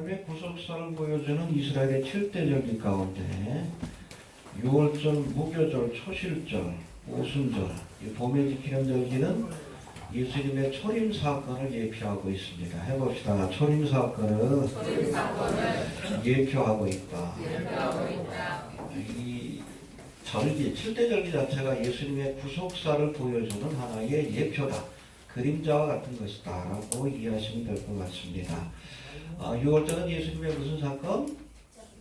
하나님의 구속사를 보여주는 이스라엘의 7대절기 가운데 6월절, 무교절, 초실절, 오순절, 이 봄에 지키는 절기는 예수님의 초림 사건을 예표하고 있습니다. 해봅시다. 초림 사건을 예표하고 있다. 이 절기, 7대절기 자체가 예수님의 구속사를 보여주는 하나의 예표다. 그림자와 같은 것이다 라고 이해하시면 될 것 같습니다. 6월절은 예수님의 무슨 사건?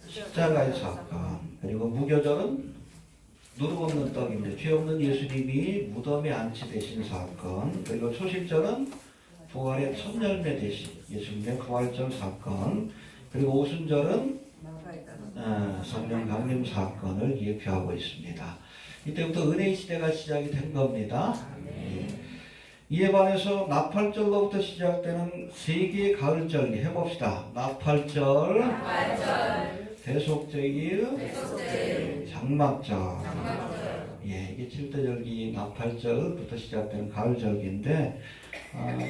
십자가의 사건. 그리고 무교절은 누룩 없는 떡인데 죄 없는 예수님이 무덤에 안치되신 사건. 그리고 초실절은 부활의 첫 열매 되신 예수님의 부활절 사건. 그리고 오순절은 성령 강림 사건을 예표하고 있습니다. 이때부터 은혜의 시대가 시작이 된 겁니다. 이에 반해서 나팔절로부터 시작되는 세 개의 가을절기 해봅시다. 나팔절, 대속제일, 장막절. 이게 7대절기 나팔절부터 시작되는 가을절기인데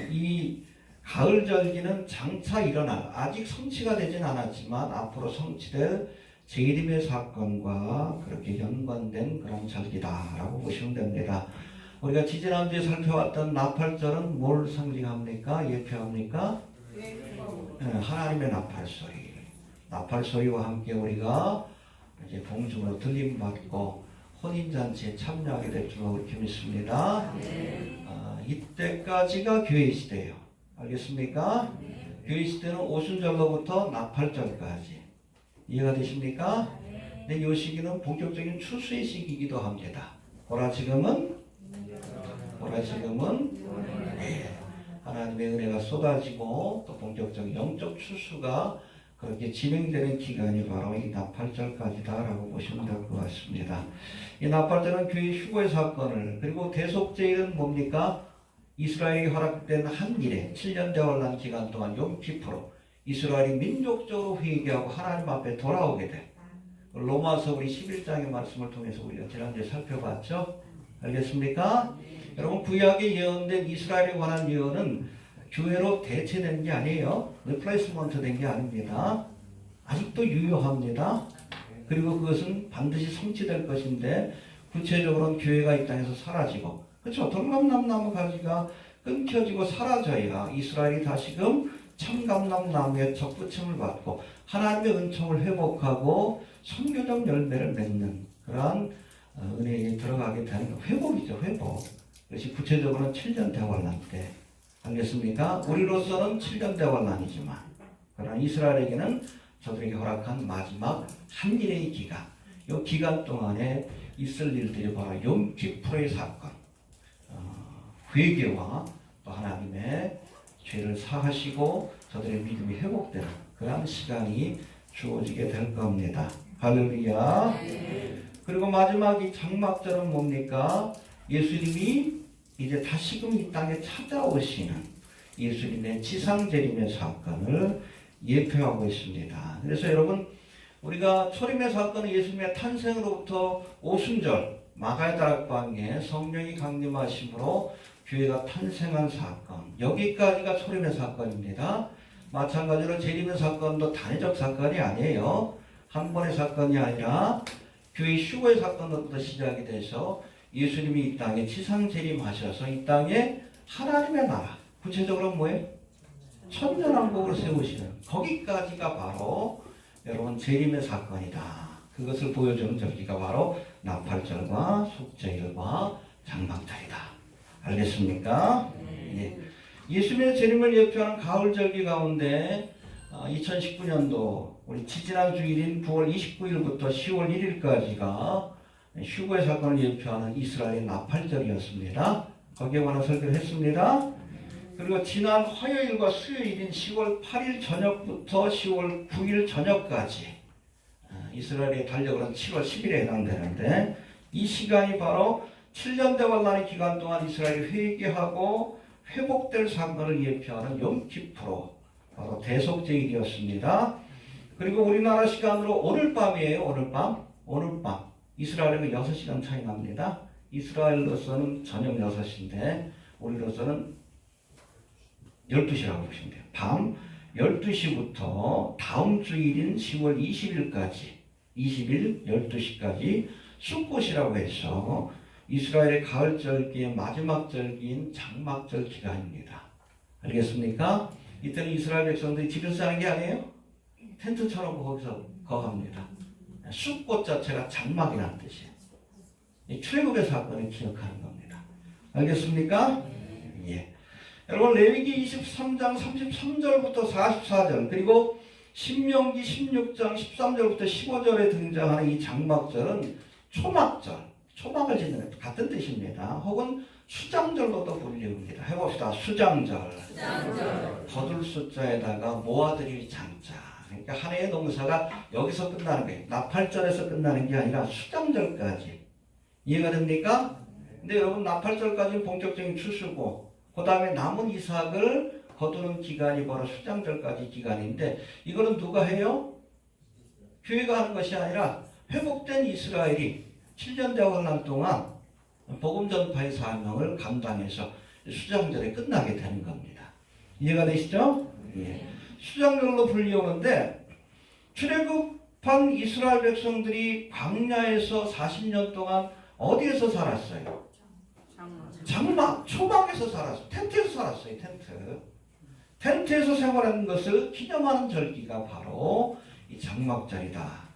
이 가을절기는 장차 일어날, 아직 성취가 되진 않았지만 앞으로 성취될 재림의 사건과 그렇게 연관된 그런 절기다라고 보시면 됩니다. 우리가 지지난주에 살펴왔던 나팔절은 뭘 상징합니까? 예표합니까? 하나님의 나팔소리. 나팔소리와 함께 우리가 이제 공중으로 들림받고 혼인잔치에 참여하게 될 줄로 그렇게 믿습니다. 이때까지가 교회 시대예요. 알겠습니까? 교회 시대는 오순절로부터 나팔절까지. 이해가 되십니까? 근데 이 시기는 본격적인 추수의 시기이기도 합니다. 보라 지금은 하나님의 은혜가 쏟아지고 또 본격적인 영적 추수가 그렇게 진행되는 기간이 바로 이 나팔절까지다라고 보시면 될 것 같습니다. 이 나팔절은 교회 휴거의 사건을, 그리고 대속제일은 뭡니까? 이스라엘이 허락된 한 일에 7년 대환란 기간 동안 용키프로 이스라엘이 민족적으로 회개하고 하나님 앞에 돌아오게 돼. 로마서 우리 11장의 말씀을 통해서 우리가 지난주에 살펴봤죠? 알겠습니까? 여러분, 구약에 예언된 이스라엘에 관한 예언은 교회로 대체된 게 아니에요. 리플레이스먼트 된 게 아닙니다. 아직도 유효합니다. 그리고 그것은 반드시 성취될 것인데 구체적으로는 교회가 이 땅에서 사라지고, 그렇죠? 돌감람나무 가지가 끊겨지고 사라져야 이스라엘이 다시금 참감람나무의 접붙임을 받고 하나님의 은총을 회복하고 선교적 열매를 맺는 그러한 은혜에 들어가게 되는 회복이죠. 회복. 그것이 구체적으로는 7년 대환란 때. 알겠습니까? 우리로서는 7년 대환란이지만 그러나 이스라엘에게는 저들에게 허락한 마지막 한 일의 기간, 이 기간 동안에 있을 일들이 바로 용키프로의 사건, 회개와 또 하나님의 죄를 사하시고 저들의 믿음이 회복되는 그러한 시간이 주어지게 될 겁니다. 할렐루야. 그리고 마지막 이 장막절은 뭡니까? 예수님이 이제 다시금 이 땅에 찾아오시는 예수님의 지상재림의 사건을 예표하고 있습니다. 그래서 여러분, 우리가 초림의 사건은 예수님의 탄생으로부터 오순절 마가의 다락방에 성령이 강림하심으로 교회가 탄생한 사건, 여기까지가 초림의 사건입니다. 마찬가지로 재림의 사건도 단회적 사건이 아니에요. 한 번의 사건이 아니라 교회 휴거의 사건으로부터 시작이 돼서 예수님이 이 땅에 지상재림하셔서 이 땅에 하나님의 나라, 구체적으로 뭐예요? 천년왕국을 세우시는, 거기까지가 바로 여러분 재림의 사건이다. 그것을 보여주는 절기가 바로 나팔절과 속죄일과 장막절이다. 알겠습니까? 예수님의 재림을 예표하는 가을절기 가운데 2019년도 우리 지지난 주일인 9월 29일부터 10월 1일까지가 휴거의 사건을 예표하는 이스라엘의 나팔절이었습니다. 거기에 관한 설교를 했습니다. 그리고 지난 화요일과 수요일인 10월 8일 저녁부터 10월 9일 저녁까지 이스라엘의 달력으로는 7월 10일에 해당되는데 이 시간이 바로 7년 대환란의 기간 동안 이스라엘이 회개하고 회복될 사건을 예표하는 용키프로, 바로 대속제일이었습니다. 그리고 우리나라 시간으로 오늘 밤이에요. 오늘 밤. 이스라엘은 6시간 차이 납니다. 이스라엘로서는 저녁 6시인데 우리로서는 12시라고 보시면 돼요. 밤 12시부터 다음 주일인 10월 20일까지 20일 12시까지 숫꽃이라고 해서 이스라엘의 가을 절기의 마지막 절기인 장막절 기간입니다. 알겠습니까? 이때는 이스라엘 백성들이 집에서 사는 게 아니에요. 텐트 쳐놓고 거기서 거합니다. 숫꽃 자체가 장막이라는 뜻이에요. 이 출애굽의 사건을 기억하는 겁니다. 알겠습니까? 예. 여러분 레위기 23장 33절부터 44절 그리고 신명기 16장 13절부터 15절에 등장하는 이 장막절은 초막절, 초막을 짓는 같은 뜻입니다. 혹은 수장절로도 불립니다. 해봅시다. 수장절. 거둘 숫자에다가 모아드릴 장자. 그러니까 한 해의 농사가 여기서 끝나는 거예요. 나팔절에서 끝나는 게 아니라 수장절까지. 이해가 됩니까? 근데 여러분 나팔절까지는 본격적인 추수고 그 다음에 남은 이삭을 거두는 기간이 바로 수장절까지 기간인데 이거는 누가 해요? 교회가 하는 것이 아니라 회복된 이스라엘이 7년 대환란 동안 복음 전파의 사명을 감당해서 수장절에 끝나게 되는 겁니다. 이해가 되시죠? 예. 수장절로 불리우는데 출애굽한 이스라엘 백성들이 광야에서 40년 동안 어디에서 살았어요? 장막, 초막에서 살았어요. 텐트에서 살았어요. 텐트에서 생활하는 것을 기념하는 절기가 바로 이 장막절이다.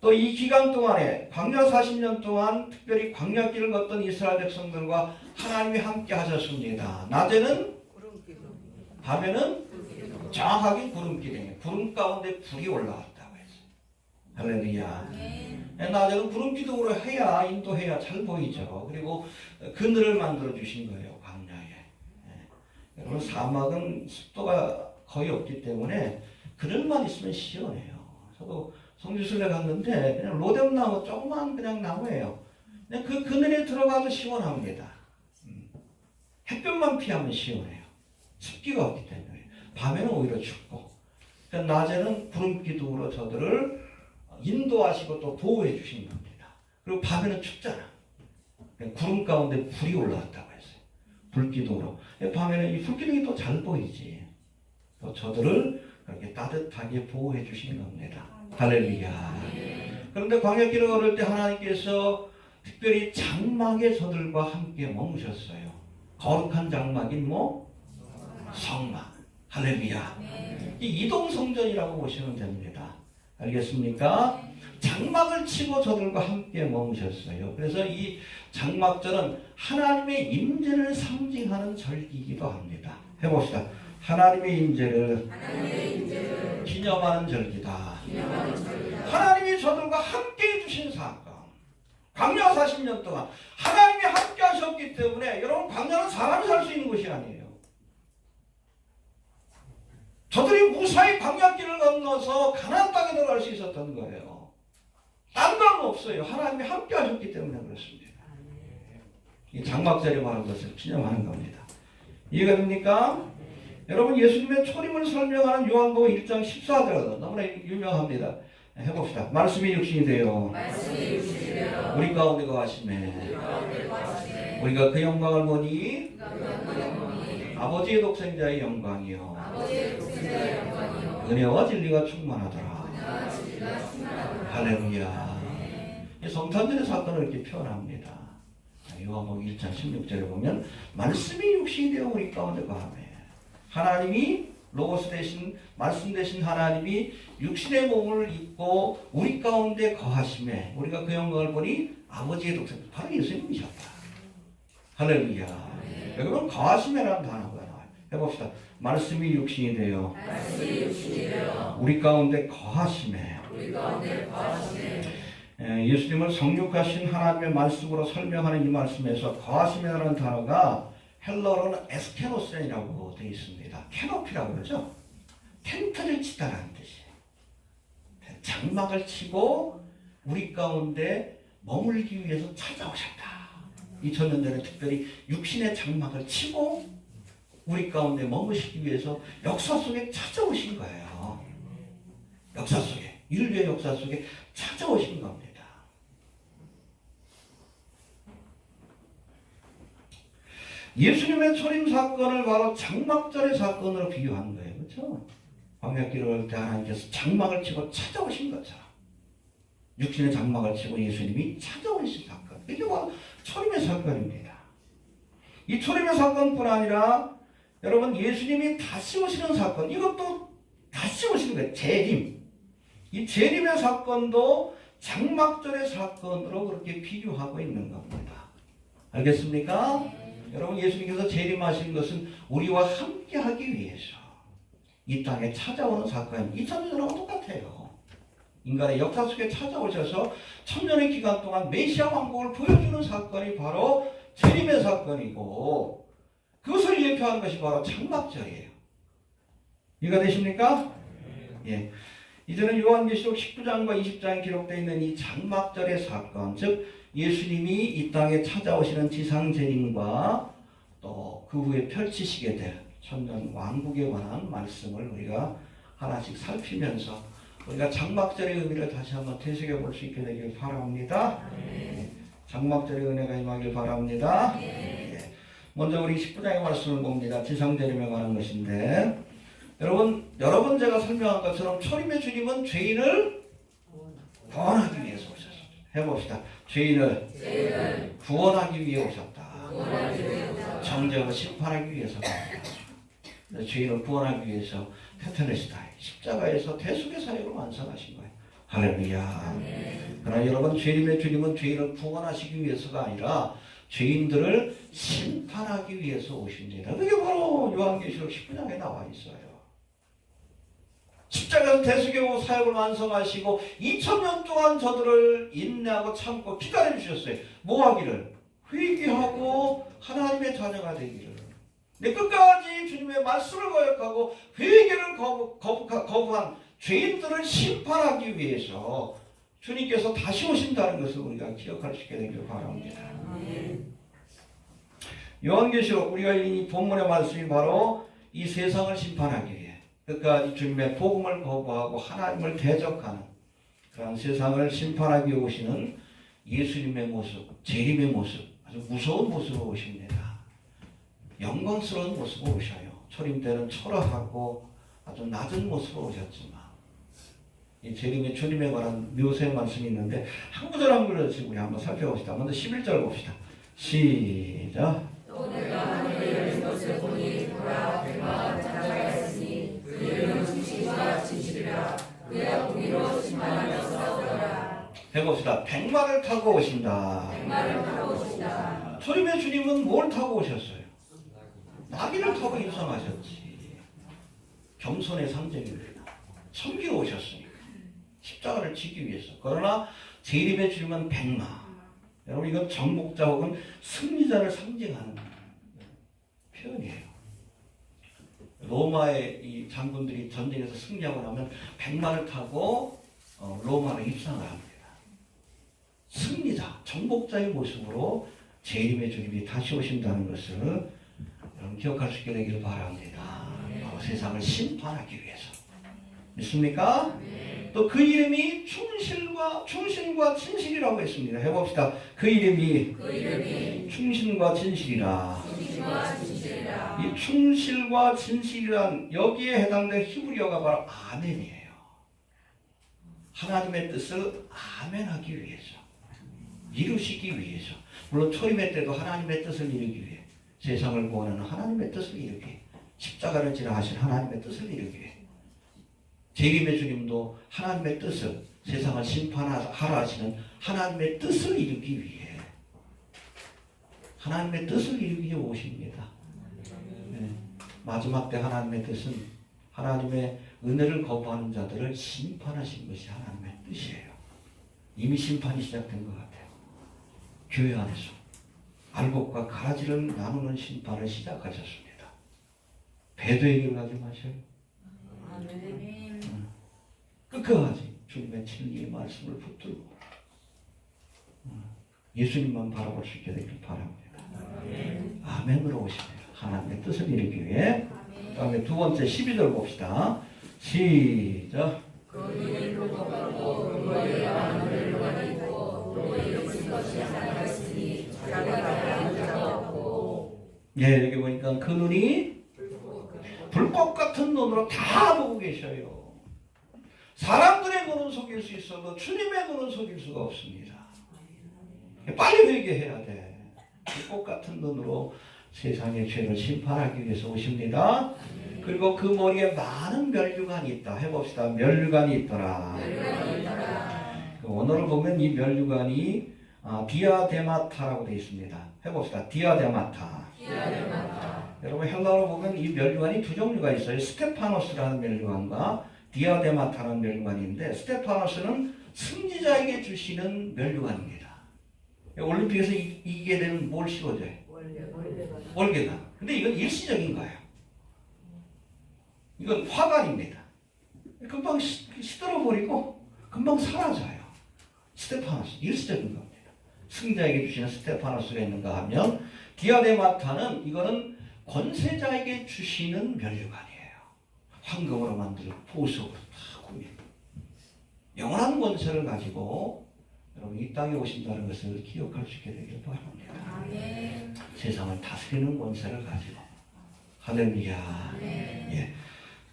또 이 기간 동안에 광야 40년 동안 특별히 광야길을 걷던 이스라엘 백성들과 하나님이 함께 하셨습니다. 낮에는 밤에는 정확하게 구름길이에요. 구름 가운데 불이 올라왔다고 했어요. 할렐루야. 낮에는 구름 기둥으로 해야 인도해야 잘 보이죠. 그리고 그늘을 만들어 주신 거예요. 광야에. 여러분 사막은 습도가 거의 없기 때문에 그늘만 있으면 시원해요. 저도 성지순례 갔는데 그냥 로뎀나무 조그만 그냥 나무예요. 그냥 그 그늘에 들어가도 시원합니다. 햇볕만 피하면 시원해요. 습기가 없기 때문에. 밤에는 오히려 춥고. 그러니까 낮에는 구름 기둥으로 저들을 인도하시고 또 보호해 주신 겁니다. 그리고 밤에는 춥잖아. 구름 가운데 불이 올라왔다고 했어요. 불기둥으로. 밤에는 이 불기둥이 또 잘 보이지. 또 저들을 그렇게 따뜻하게 보호해 주시는 겁니다. 할렐루야. 그런데 광야길을 걸을 때 하나님께서 특별히 장막에 저들과 함께 머무셨어요. 거룩한 장막인 성막. 할렐루야. 이 이동성전이라고 보시면 됩니다. 알겠습니까? 장막을 치고 저들과 함께 머무셨어요. 그래서 이 장막절은 하나님의 임재를 상징하는 절기이기도 합니다. 해봅시다. 하나님의 임재를 기념하는 절기다. 하나님이 저들과 함께 해주신 사건. 광야 40년 동안 하나님이 함께 하셨기 때문에 여러분 광야는 사람이 살 수 있는 곳이 아니에요. 저들이 무사히 광야길을 건너서 가나안 땅에 들어갈 수 있었던 거예요. 딴 건 없어요. 하나님이 함께 하셨기 때문에 그렇습니다. 이 장막절이 바로 그것을 기념하는 겁니다. 이해가 됩니까? 여러분 예수님의 초림을 설명하는 요한복음 1장 14절 너무나 유명합니다. 해봅시다. 말씀이 육신이 되어 우리 가운데 거하시매 우리가 그 영광을 보니 아버지의 독생자의 영광이요 은혜와 진리가 충만하더라. 할렐루야. 성탄절의 사건을 이렇게 표현합니다. 요한복음 1장 16절에 보면 말씀이 육신이 되어 우리 가운데 거하매 하나님이 로고스 대신 말씀 대신 하나님이 육신의 몸을 입고 우리 가운데 거하심에 우리가 그 영광을 보니 아버지의 독생자 바로 예수님이셨다. 할렐루야. 여러분 거하심이라는 단어가 나와요. 해봅시다. 말씀이 육신이 되어 우리 가운데 거하심에 예수님을 성육하신 하나님의 말씀으로 설명하는 이 말씀에서 거하심이라는 단어가 헬러로는 에스케노센이라고 되어 있습니다. 캐노피라고 그러죠. 텐트를 치다라는 뜻이에요. 장막을 치고 우리 가운데 머물기 위해서 찾아오셨다. 2000년 전에 특별히 육신의 장막을 치고 우리 가운데 머무시기 위해서 역사 속에 찾아오신 거예요. 역사 속에, 인류의 역사 속에 찾아오신 겁니다. 예수님의 초림 사건을 바로 장막절의 사건으로 비유한 거예요. 그렇죠? 광야길을 올 때 하나님께서 장막을 치고 찾아오신 것처럼 육신의 장막을 치고 예수님이 찾아오신 사건. 이게 바로 초림의 사건입니다. 이 초림의 사건뿐 아니라 여러분 예수님이 다시 오시는 사건, 이것도 다시 오시는 거예요. 재림. 이 재림의 사건도 장막절의 사건으로 그렇게 비교하고 있는 겁니다. 알겠습니까? 여러분 예수님께서 재림하신 것은 우리와 함께하기 위해서 이 땅에 찾아오는 사건, 2000년 전하고 똑같아요. 인간의 역사 속에 찾아오셔서 1000년의 기간 동안 메시아 왕국을 보여주는 사건이 바로 재림의 사건이고, 그것을 예표하는 것이 바로 장막절이에요. 이해가 되십니까? 예. 이제는 요한계시록 19장과 20장에 기록되어 있는 이 장막절의 사건, 즉 예수님이 이 땅에 찾아오시는 지상재림과 또 그 후에 펼치시게 될 천년 왕국에 관한 말씀을 우리가 하나씩 살피면서 우리가 장막절의 의미를 다시 한번 되새겨 볼 수 있게 되길 바랍니다. 장막절의 은혜가 임하길 바랍니다. 먼저 우리 19장의 말씀을 봅니다. 지상재림에 관한 것인데, 여러분 제가 설명한 것처럼 초림의 주님은 죄인을 구원하기 위해서 오셨습니다. 해봅시다. 죄인을 구원하기 위해 오셨다. 정죄하고 심판하기 위해서가 아니라 죄인을 구원하기 위해서 테텔레스다, 십자가에서 대속의 사역을 완성하신 거예요. 할렐루야. 그러나 여러분 죄인의 주님은 죄인을 구원하시기 위해서가 아니라 죄인들을 심판하기 위해서 오십니다. 그게 바로 요한계시록 19장에 나와 있어요. 십자가에서 대속의 사역을 완성하시고 2000년 동안 저들을 인내하고 참고 기다려 주셨어요. 뭐 하기를? 회개하고 하나님의 자녀가 되기를. 네, 끝까지 주님의 말씀을 거역하고 회개를 거부한 죄인들을 심판하기 위해서 주님께서 다시 오신다는 것을 우리가 기억할 수 있게 되길 바랍니다. 요한계시록 우리가 이 본문의 말씀이 바로 이 세상을 심판하기 위해 끝까지 주님의 복음을 거부하고 하나님을 대적하는 그런 세상을 심판하기 위해 오시는 예수님의 모습, 재림의 모습, 아주 무서운 모습으로 오십니다. 영광스러운 모습으로 오셔요. 초림 때는 초라하고 아주 낮은 모습으로 오셨지만 이 재림의 주님에 관한 묘사의 말씀이 있는데 한 구절 한 구절씩 우리 한번 살펴봅시다. 먼저 11절 봅시다. 시작. 또 내가 하늘에 열린 것을 보니 보라 백마가 장자가 있으니 그 이름은 진실과 진실이라 그의 공의로 심판하면서 오더라. 해봅시다. 백마를 타고 오신다. 백마를 타고 오신다. 초림의 주님은 뭘 타고 오셨어요? 나귀를 타고 입성하셨지. 겸손의 상징입니다. 섬기러 오셨으니까. 십자가를 지기 위해서. 그러나 재림의 주님은 백마. 여러분 이건 정복자 혹은 승리자를 상징하는 표현이에요. 로마의 이 장군들이 전쟁에서 승리하고 나면 백마를 타고 로마로 입성을 합니다. 승리자, 정복자의 모습으로 재림의 주님이 다시 오신다는 것을 여러분 기억할 수 있게 되기를 바랍니다. 세상을 심판하기 위해서. 믿습니까? 또 그 이름이 충신과 진실이라고 했습니다. 해봅시다. 그 이름이 충신과 진실이라. 이 충실과 진실이란 여기에 해당된 히브리어가 바로 아멘이에요. 하나님의 뜻을 아멘하기 위해서, 이루시기 위해서. 물론 초림의 때도 하나님의 뜻을 이루기 위해, 세상을 구원하는 하나님의 뜻을 이루기 위해, 십자가를 지라 하신 하나님의 뜻을 이루기 위해, 재림의 주님도 하나님의 뜻을, 세상을 심판하라 하시는 하나님의 뜻을 이루기 위해, 하나님의 뜻을 이루기 위해 오십니다. 네. 마지막 때 하나님의 뜻은 하나님의 은혜를 거부하는 자들을 심판하신 것이 하나님의 뜻이에요. 이미 심판이 시작된 것 같아요. 교회 안에서 알곡과 가지를 나누는 심판을 시작하셨습니다. 배도의 길을 가지 마셔요. 끝까지 주님의 진리의 말씀을 붙들고 예수님만 바라볼 수 있게 되길 바랍니다. 아멘으로 오십니다. 하나님의 뜻을 이루기 위해. 그 다음에 두 번째 12절 봅시다. 시작. 예, 여기 보니까 그 눈이 불꽃 같은 눈으로 다 보고 계셔요. 사람들의 눈은 속일 수 있어도 주님의 눈은 속일 수가 없습니다. 빨리 회개해야 돼. 불꽃 같은 눈으로 세상의 죄를 심판하기 위해서 오십니다. 그리고 그 머리에 많은 면류관이 있다. 해봅시다. 면류관이 있더라. 오늘을 보면 이 면류관이 디아데마타라고 되어 있습니다. 해봅시다. 디아데마타. 여러분 헬라어로 보면 이 면류관이 두 종류가 있어요. 스테파노스라는 면류관과 디아데마타라는 면류관인데, 스테파노스는 승리자에게 주시는 면류관입니다. 올림픽에서 이기게 되면 뭘 씌워줘요? 월계관. 근데 이건 일시적인 거예요. 이건 화관입니다. 금방 시들어버리고 금방 사라져요. 스테파노스, 일시적인 겁니다. 승자에게 주시는 스테파노스가 있는가 하면, 디아데마타는 이거는 권세자에게 주시는 면류관이에요. 황금으로 만들고 보석으로 다 구입. 영원한 권세를 가지고 여러분 이 땅에 오신다는 것을 기억할 수 있게 되길 바랍니다. 아멘. 세상을 다스리는 권세를 가지고. 할렐루야. 예.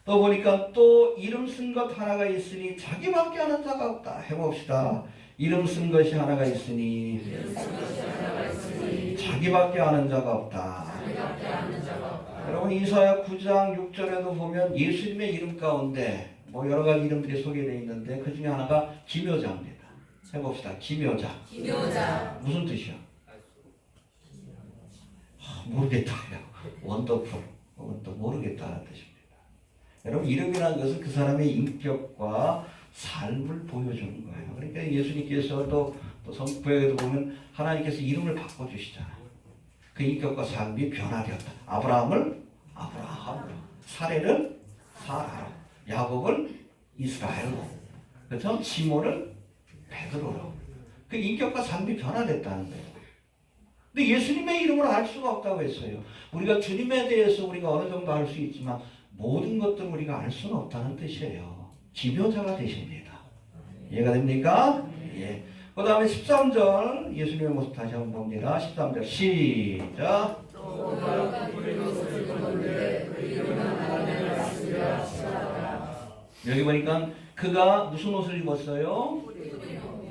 또 보니까 또 이름 쓴 것 하나가 있으니 자기밖에 아는 자가 없다. 해봅시다. 이름 쓴 것이 하나가 있으니 자기밖에 아는 자가 없다. 여러분 이사야 9장 6절에도 보면 예수님의 이름 가운데 뭐 여러 가지 이름들이 소개되어 있는데 그 중에 하나가 기묘자입니다. 해봅시다. 기묘자. 무슨 뜻이야? 모르겠다요. 원더풀. 또 모르겠다는 뜻입니다. 여러분 이름이라는 것은 그 사람의 인격과 삶을 보여주는 거예요. 그러니까 예수님께서도 또 성부에도 보면 하나님께서 이름을 바꿔주시잖아요. 그 인격과 삶이 변화되었다. 아브라함을 아브라함으로, 사례를 사라로, 야곱을 이스라엘로, 그래서 시몬을 베드로로. 그 인격과 삶이 변화됐다는 거예요. 근데 예수님의 이름을 알 수가 없다고 했어요. 우리가 주님에 대해서 우리가 어느 정도 알 수 있지만 모든 것들을 우리가 알 수는 없다는 뜻이에요. 기묘자가 되십니다. 이해가 됩니까? 예. 그 다음에 13절 예수님의 모습 다시 한번 봅니다. 13절 시작. 여기 보니까 그가 무슨 옷을 입었어요?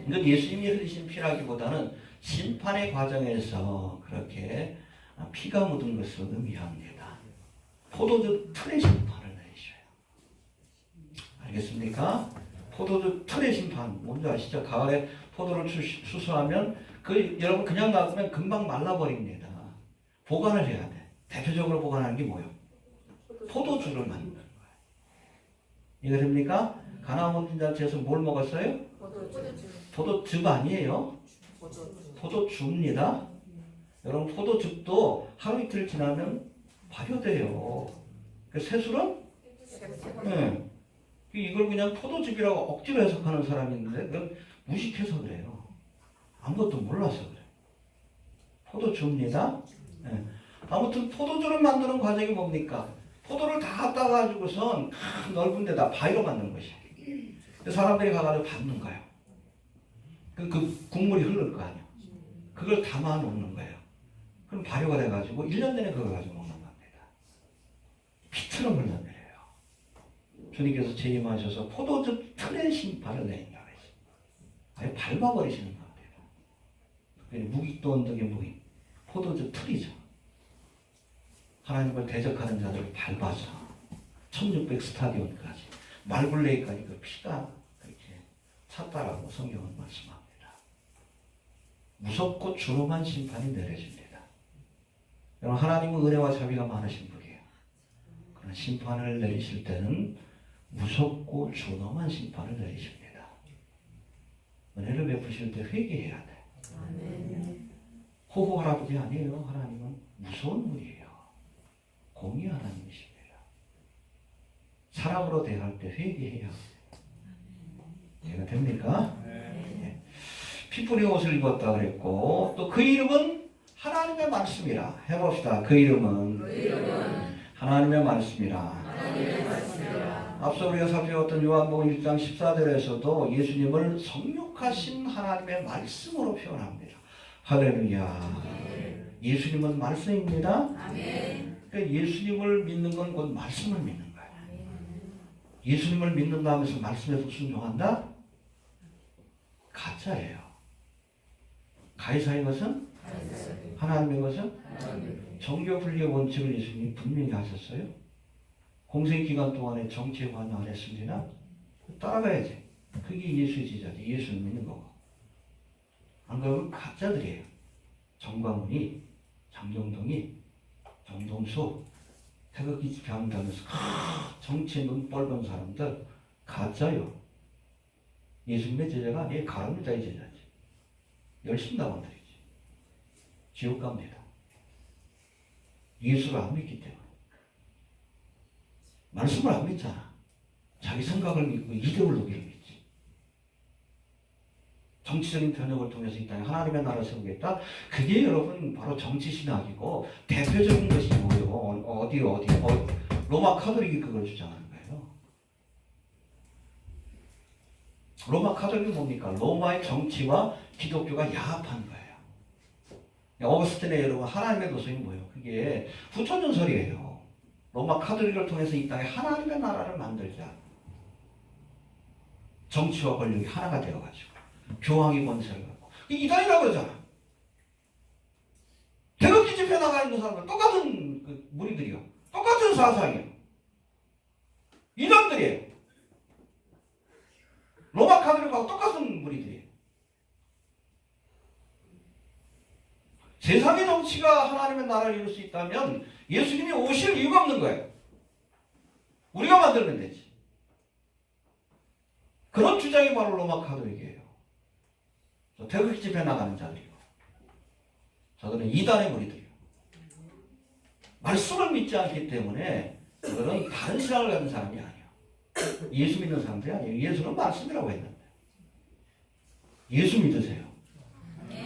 이건 예수님이 흘리신 피라기보다는 심판의 과정에서 그렇게 피가 묻은 것을 의미합니다. 포도주 틀의 심판을 내리셔요. 알겠습니까? 포도주 틀의 심판 뭔지 아시죠? 가을에 포도를 추수하면 여러분 그냥 놔두면 금방 말라버립니다. 보관을 해야 돼. 대표적으로 보관하는 게 뭐예요? 포도주를 만드는 거예요. 이해 됩니까? 가나안 혼인잔치에서 뭘 먹었어요? 포도즙 아니에요? 포도주입니다. 여러분 포도즙도 하루 이틀 지나면 발효돼요. 그 새술은? 네. 이걸 그냥 포도즙이라고 억지로 해석하는 사람이 있는데 그건 무식해서 그래요. 아무것도 몰라서 그래요. 포도주입니다. 네. 아무튼 포도주를 만드는 과정이 뭡니까? 포도를 다 따가지고선 큰 넓은 데다 바위로 만든 것이에요. 사람들이 가가지고 밟는 거예요. 그 국물이 흐를 거 아니에요. 그걸 담아 놓는 거예요. 그럼 발효가 돼가지고 1년 내내 그걸 가지고 먹는 겁니다. 피처럼 흘러내려요. 주님께서 재림하셔서 포도즙 틀의 심판을 내린다고 했어요. 아예 밟아버리시는 겁니다. 무기도 언덕의 무기. 포도즙 틀이죠. 하나님을 대적하는 자들을 밟아서 1600 스타디온까지 말굴레이까지 그 피가 그렇게 찼다라고 성경은 말씀합니다. 무섭고 준엄한 심판이 내려집니다. 여러분 하나님은 은혜와 자비가 많으신 분이에요. 그러나 심판을 내리실 때는 무섭고 준엄한 심판을 내리십니다. 은혜를 베푸실 때 회개해야 돼. 호호 할아버지 아니에요. 하나님은 무서운 분이에요. 공의 하나님이십니다. 사람으로 대할 때 회개해야 합니다. 이해가 됩니까? 네. 피 뿌린 옷을 입었다 그랬고 또 그 이름은 하나님의 말씀이라. 해봅시다. 그 이름은 하나님의 말씀이라. 앞서 우리가 살펴봤던 요한복음 1장 14절에서도 예수님을 성육하신 하나님의 말씀으로 표현합니다. 할렐루야. 예수님은 말씀입니다. 그러니까 예수님을 믿는 건 곧 말씀을 믿는 거예요. 예수님을 믿는다 하면서 말씀에 순종한다? 가짜예요. 가이사의 것은? 하나님의 것은? 정교 분리의 원칙을 예수님이 분명히 하셨어요. 공생 기간 동안에 정치에 관여 안 했습니다. 따라가야지. 그게 예수의 제자지. 예수를 믿는 거고. 안 그러면 가짜들이에요. 정광훈이, 장정동이, 정동수, 태극기 집회한다면서 정치에 눈 뻘건 사람들 가짜요. 예수님의 제자가 아니에요. 가룟유다의 제자지. 열심당원들이지. 지옥 갑니다. 예수를 안 믿기 때문에. 말씀을 안 믿잖아. 자기 생각을 믿고 이데올로기를 믿지. 정치적인 변혁을 통해서 이 땅에 하나님의 나라를 세우겠다. 그게 여러분 바로 정치신학이고 대표적인 것이 뭐예요? 로마 카톨릭이 그걸 주장하는 거예요. 로마 카톨릭이 뭡니까? 로마의 정치와 기독교가 야합한 거예요. 어거스틴의 여러분 하나님의 도성이 뭐예요? 그게 후천전설이에요. 로마 카톨릭을 통해서 이 땅에 하나님의 나라를 만들자. 정치와 권력이 하나가 되어가지고 교황이 권세를 갖고 이단이라고 그러잖아. 태극기 집회 나가 있는 사람들 똑같은 그 무리들이요. 똑같은 사상이에요. 이단들이에요. 로마 카톨릭하고 똑같은 무리들이에요. 세상의 정치가 하나님의 나라를 이룰 수 있다면 예수님이 오실 이유가 없는 거예요. 우리가 만들면 되지. 그런 주장이 바로 로마 카톨릭이에요. 태극기 집회 나가는 자들이고 저들은 이단의 무리들이에요. 말씀을 믿지 않기 때문에 그들은 다른 신앙을 가진 사람이 아니에요. 예수 믿는 사람들이 아니에요. 예수는 말씀이라고 했는데 예수 믿으세요.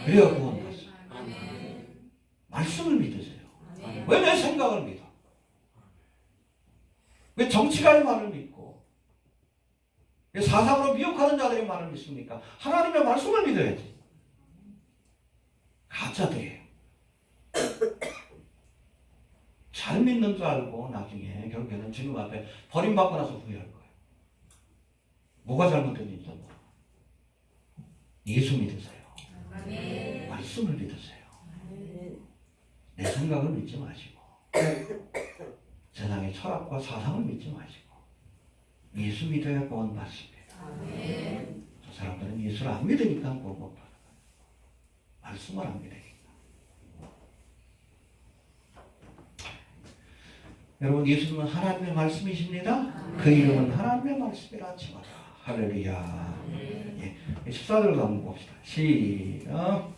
그래야 구원 받습니다. 말씀을 믿으세요. 왜 내 생각을 믿어? 왜 정치가의 말을 믿고 왜 사상으로 미혹하는 자들의 말을 믿습니까? 하나님의 말씀을 믿어야지. 가짜들이에요. 잘 믿는 줄 알고 나중에 결국에는 주님 앞에 버림받고 나서 후회할 거예요. 뭐가 잘못됐는지도 모르고. 예수 믿으세요. 말씀을 믿으세요. 내 생각을 믿지 마시고 세상의 철학과 사상을 믿지 마시고 예수 믿어야 구원 받습니다. 저 사람들은 예수를 안 믿으니까 구원 못 받아요. 말씀을 안 믿으니까. 여러분 예수님은 하나님의 말씀이십니다. 그 이름은 하나님의 말씀이라 칭하라. 할렐루야. 예, 14절도 한번 봅시다. 시작.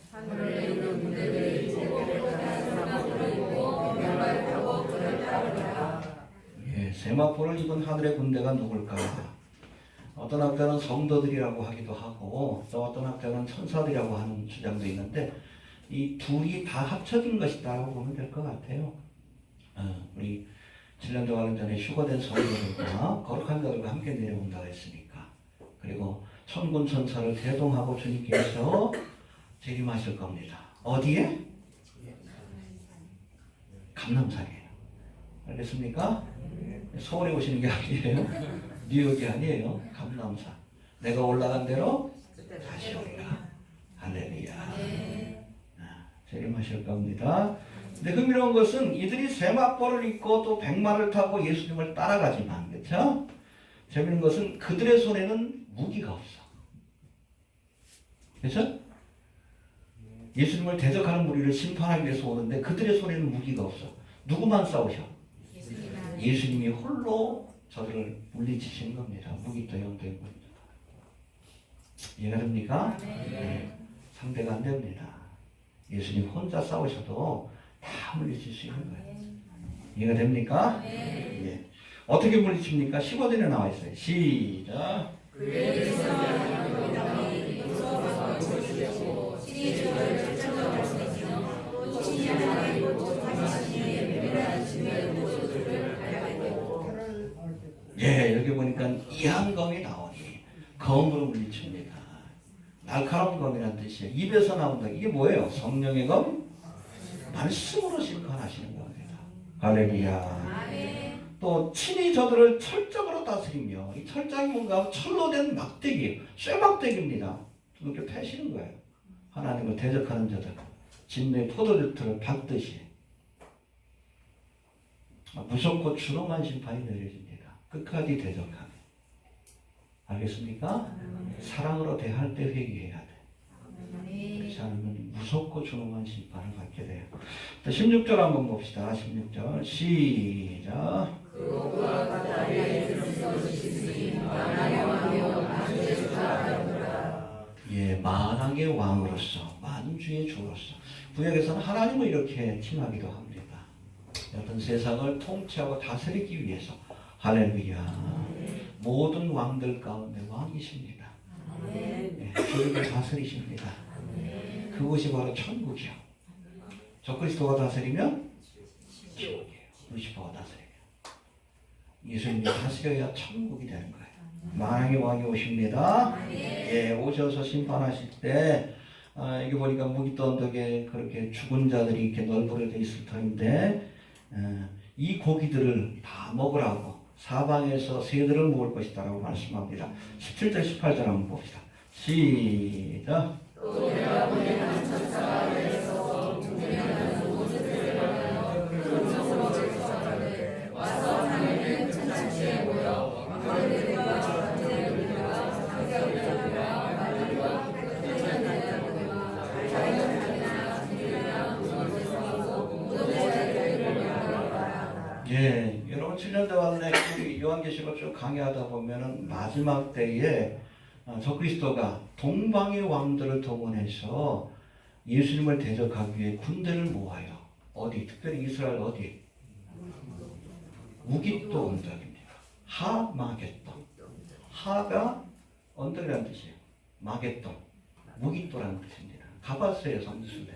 예, 세마포를 입은 하늘의 군대가 누굴까? 어떤 학자는 성도들이라고 하기도 하고 또 어떤 학자는 천사들이라고 하는 주장도 있는데 이 둘이 다 합쳐진 것이다라고 보면 될 것 같아요. 우리 7년 동안 전에 휴거된 성도들과 거룩한 자들과 함께 내려온다고 했으니까 그리고 천군 천사를 대동하고 주님께서 재림하실 겁니다. 어디에? 감람산이에요. 알겠습니까? 서울에 오시는 게 아니에요. 뉴욕이 아니에요. 감람산. 내가 올라간 대로 다시 오리라. 할렐루야. 재림하실 겁니다. 근데 흥미로운 것은 이들이 세마포를 입고 또 백마를 타고 예수님을 따라가지만, 그렇죠? 재미있는 것은 그들의 손에는 무기가 없어. 그렇죠? 예수님을 대적하는 무리를 심판하기 위해서 오는데 그들의 손에는 무기가 없어. 누구만 싸우셔? 예수님이 홀로 저들을 물리치시는 겁니다. 무기도 영도의 무리다. 이해가 됩니까? 네. 상대가 안 됩니다. 예수님 혼자 싸우셔도 다 물리칠 수 있는 거예요. 이해가 됩니까? 네. 어떻게 물리칩니까? 15절에 나와 있어요. 시작. 예, 여기 보니까 이한검이 나오니 검으로 물리칩니다. 날카로운 검이라는 뜻이에요. 입에서 나온다. 이게 뭐예요? 성령의 검? 말씀으로 심판하시는 겁니다. 할렐루야. 또 친히 저들을 철적으로 다스리며, 이 철장이 뭔가 철로 된 막대기, 쇠막대기입니다. 그렇게 패시는 거예요. 하나님을 대적하는 자들, 진노의 포도주틀을 밟듯이 무섭고 준엄한 심판이 내려집니다. 끝까지 대적하게. 알겠습니까? 사랑으로 대할 때 회개해야 돼. 그렇지 않으면 무섭고 준엄한 심판을 받게 돼요. 16절 한번 봅시다. 16절 시작. 예, 만왕의 왕으로서, 만주의 주로서. 구약에서는 하나님을 이렇게 칭하기도 합니다. 어떤 세상을 통치하고 다스리기 위해서. 할렐루야. 모든 왕들 가운데 왕이십니다. 예, 교육을 다스리십니다. 그것이 바로 천국이요. 적그리스도가 다스리면 지옥이에요. 루시퍼가 다스리면. 예수님이 다스려야 천국이 되는 거예요. 만왕의 왕이 오십니다. 예, 오셔서 심판하실 때 여기 보니까 무기또 언덕에 그렇게 죽은 자들이 이렇게 널브러져 있을 터인데 이 고기들을 다 먹으라고 사방에서 새들을 먹을 것이다 라고 말씀합니다. 17절 18절 한번 봅시다. 시작. 또 내가 보낸 한 천사가 하늘에서 중생하는 모든 새를 가며 그곳으로 제사장을 와서 하늘은 천지에 모여 왕들과 전쟁들과 상ገብ들과 말들과 끝들과 자연들이나 들이나 무엇에서도 모든 자들을 모여라. 예, 여러분 7년 동안에 우리 요한계시록 쭉 강의하다 보면은 마지막 때에 적그리스도가 동방의 왕들을 동원해서 예수님을 대적하기 위해 군대를 모아요. 어디? 특별히 이스라엘 어디? 무기또 언덕입니다. 하마겟돈. 하가 언덕이라는 뜻이에요. 마겟돈. 무기또라는 뜻입니다. 가바스의 성수대.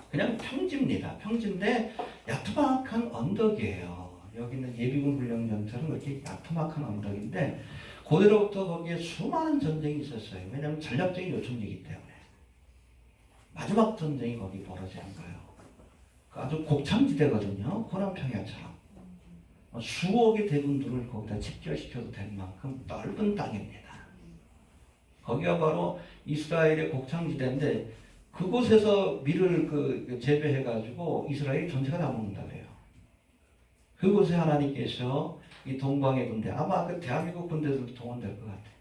그냥 평지입니다. 평지인데 야투막한 언덕이에요. 여기는 예비군 훈련장처럼 이렇게 야투막한 언덕인데 고대로부터 거기에 수많은 전쟁이 있었어요. 왜냐하면 전략적인 요충지이기 때문에. 마지막 전쟁이 거기 벌어지는 거예요. 아주 곡창지대거든요. 호남평야처럼. 수억의 대군들을 거기다 집결시켜도 될 만큼 넓은 땅입니다. 거기가 바로 이스라엘의 곡창지대인데 그곳에서 밀을 재배해가지고 이스라엘 전체가 다 먹는다고 해요. 그곳에 하나님께서 이 동방의 군대, 아마 그 대한민국 군대들도 동원될 것 같아요.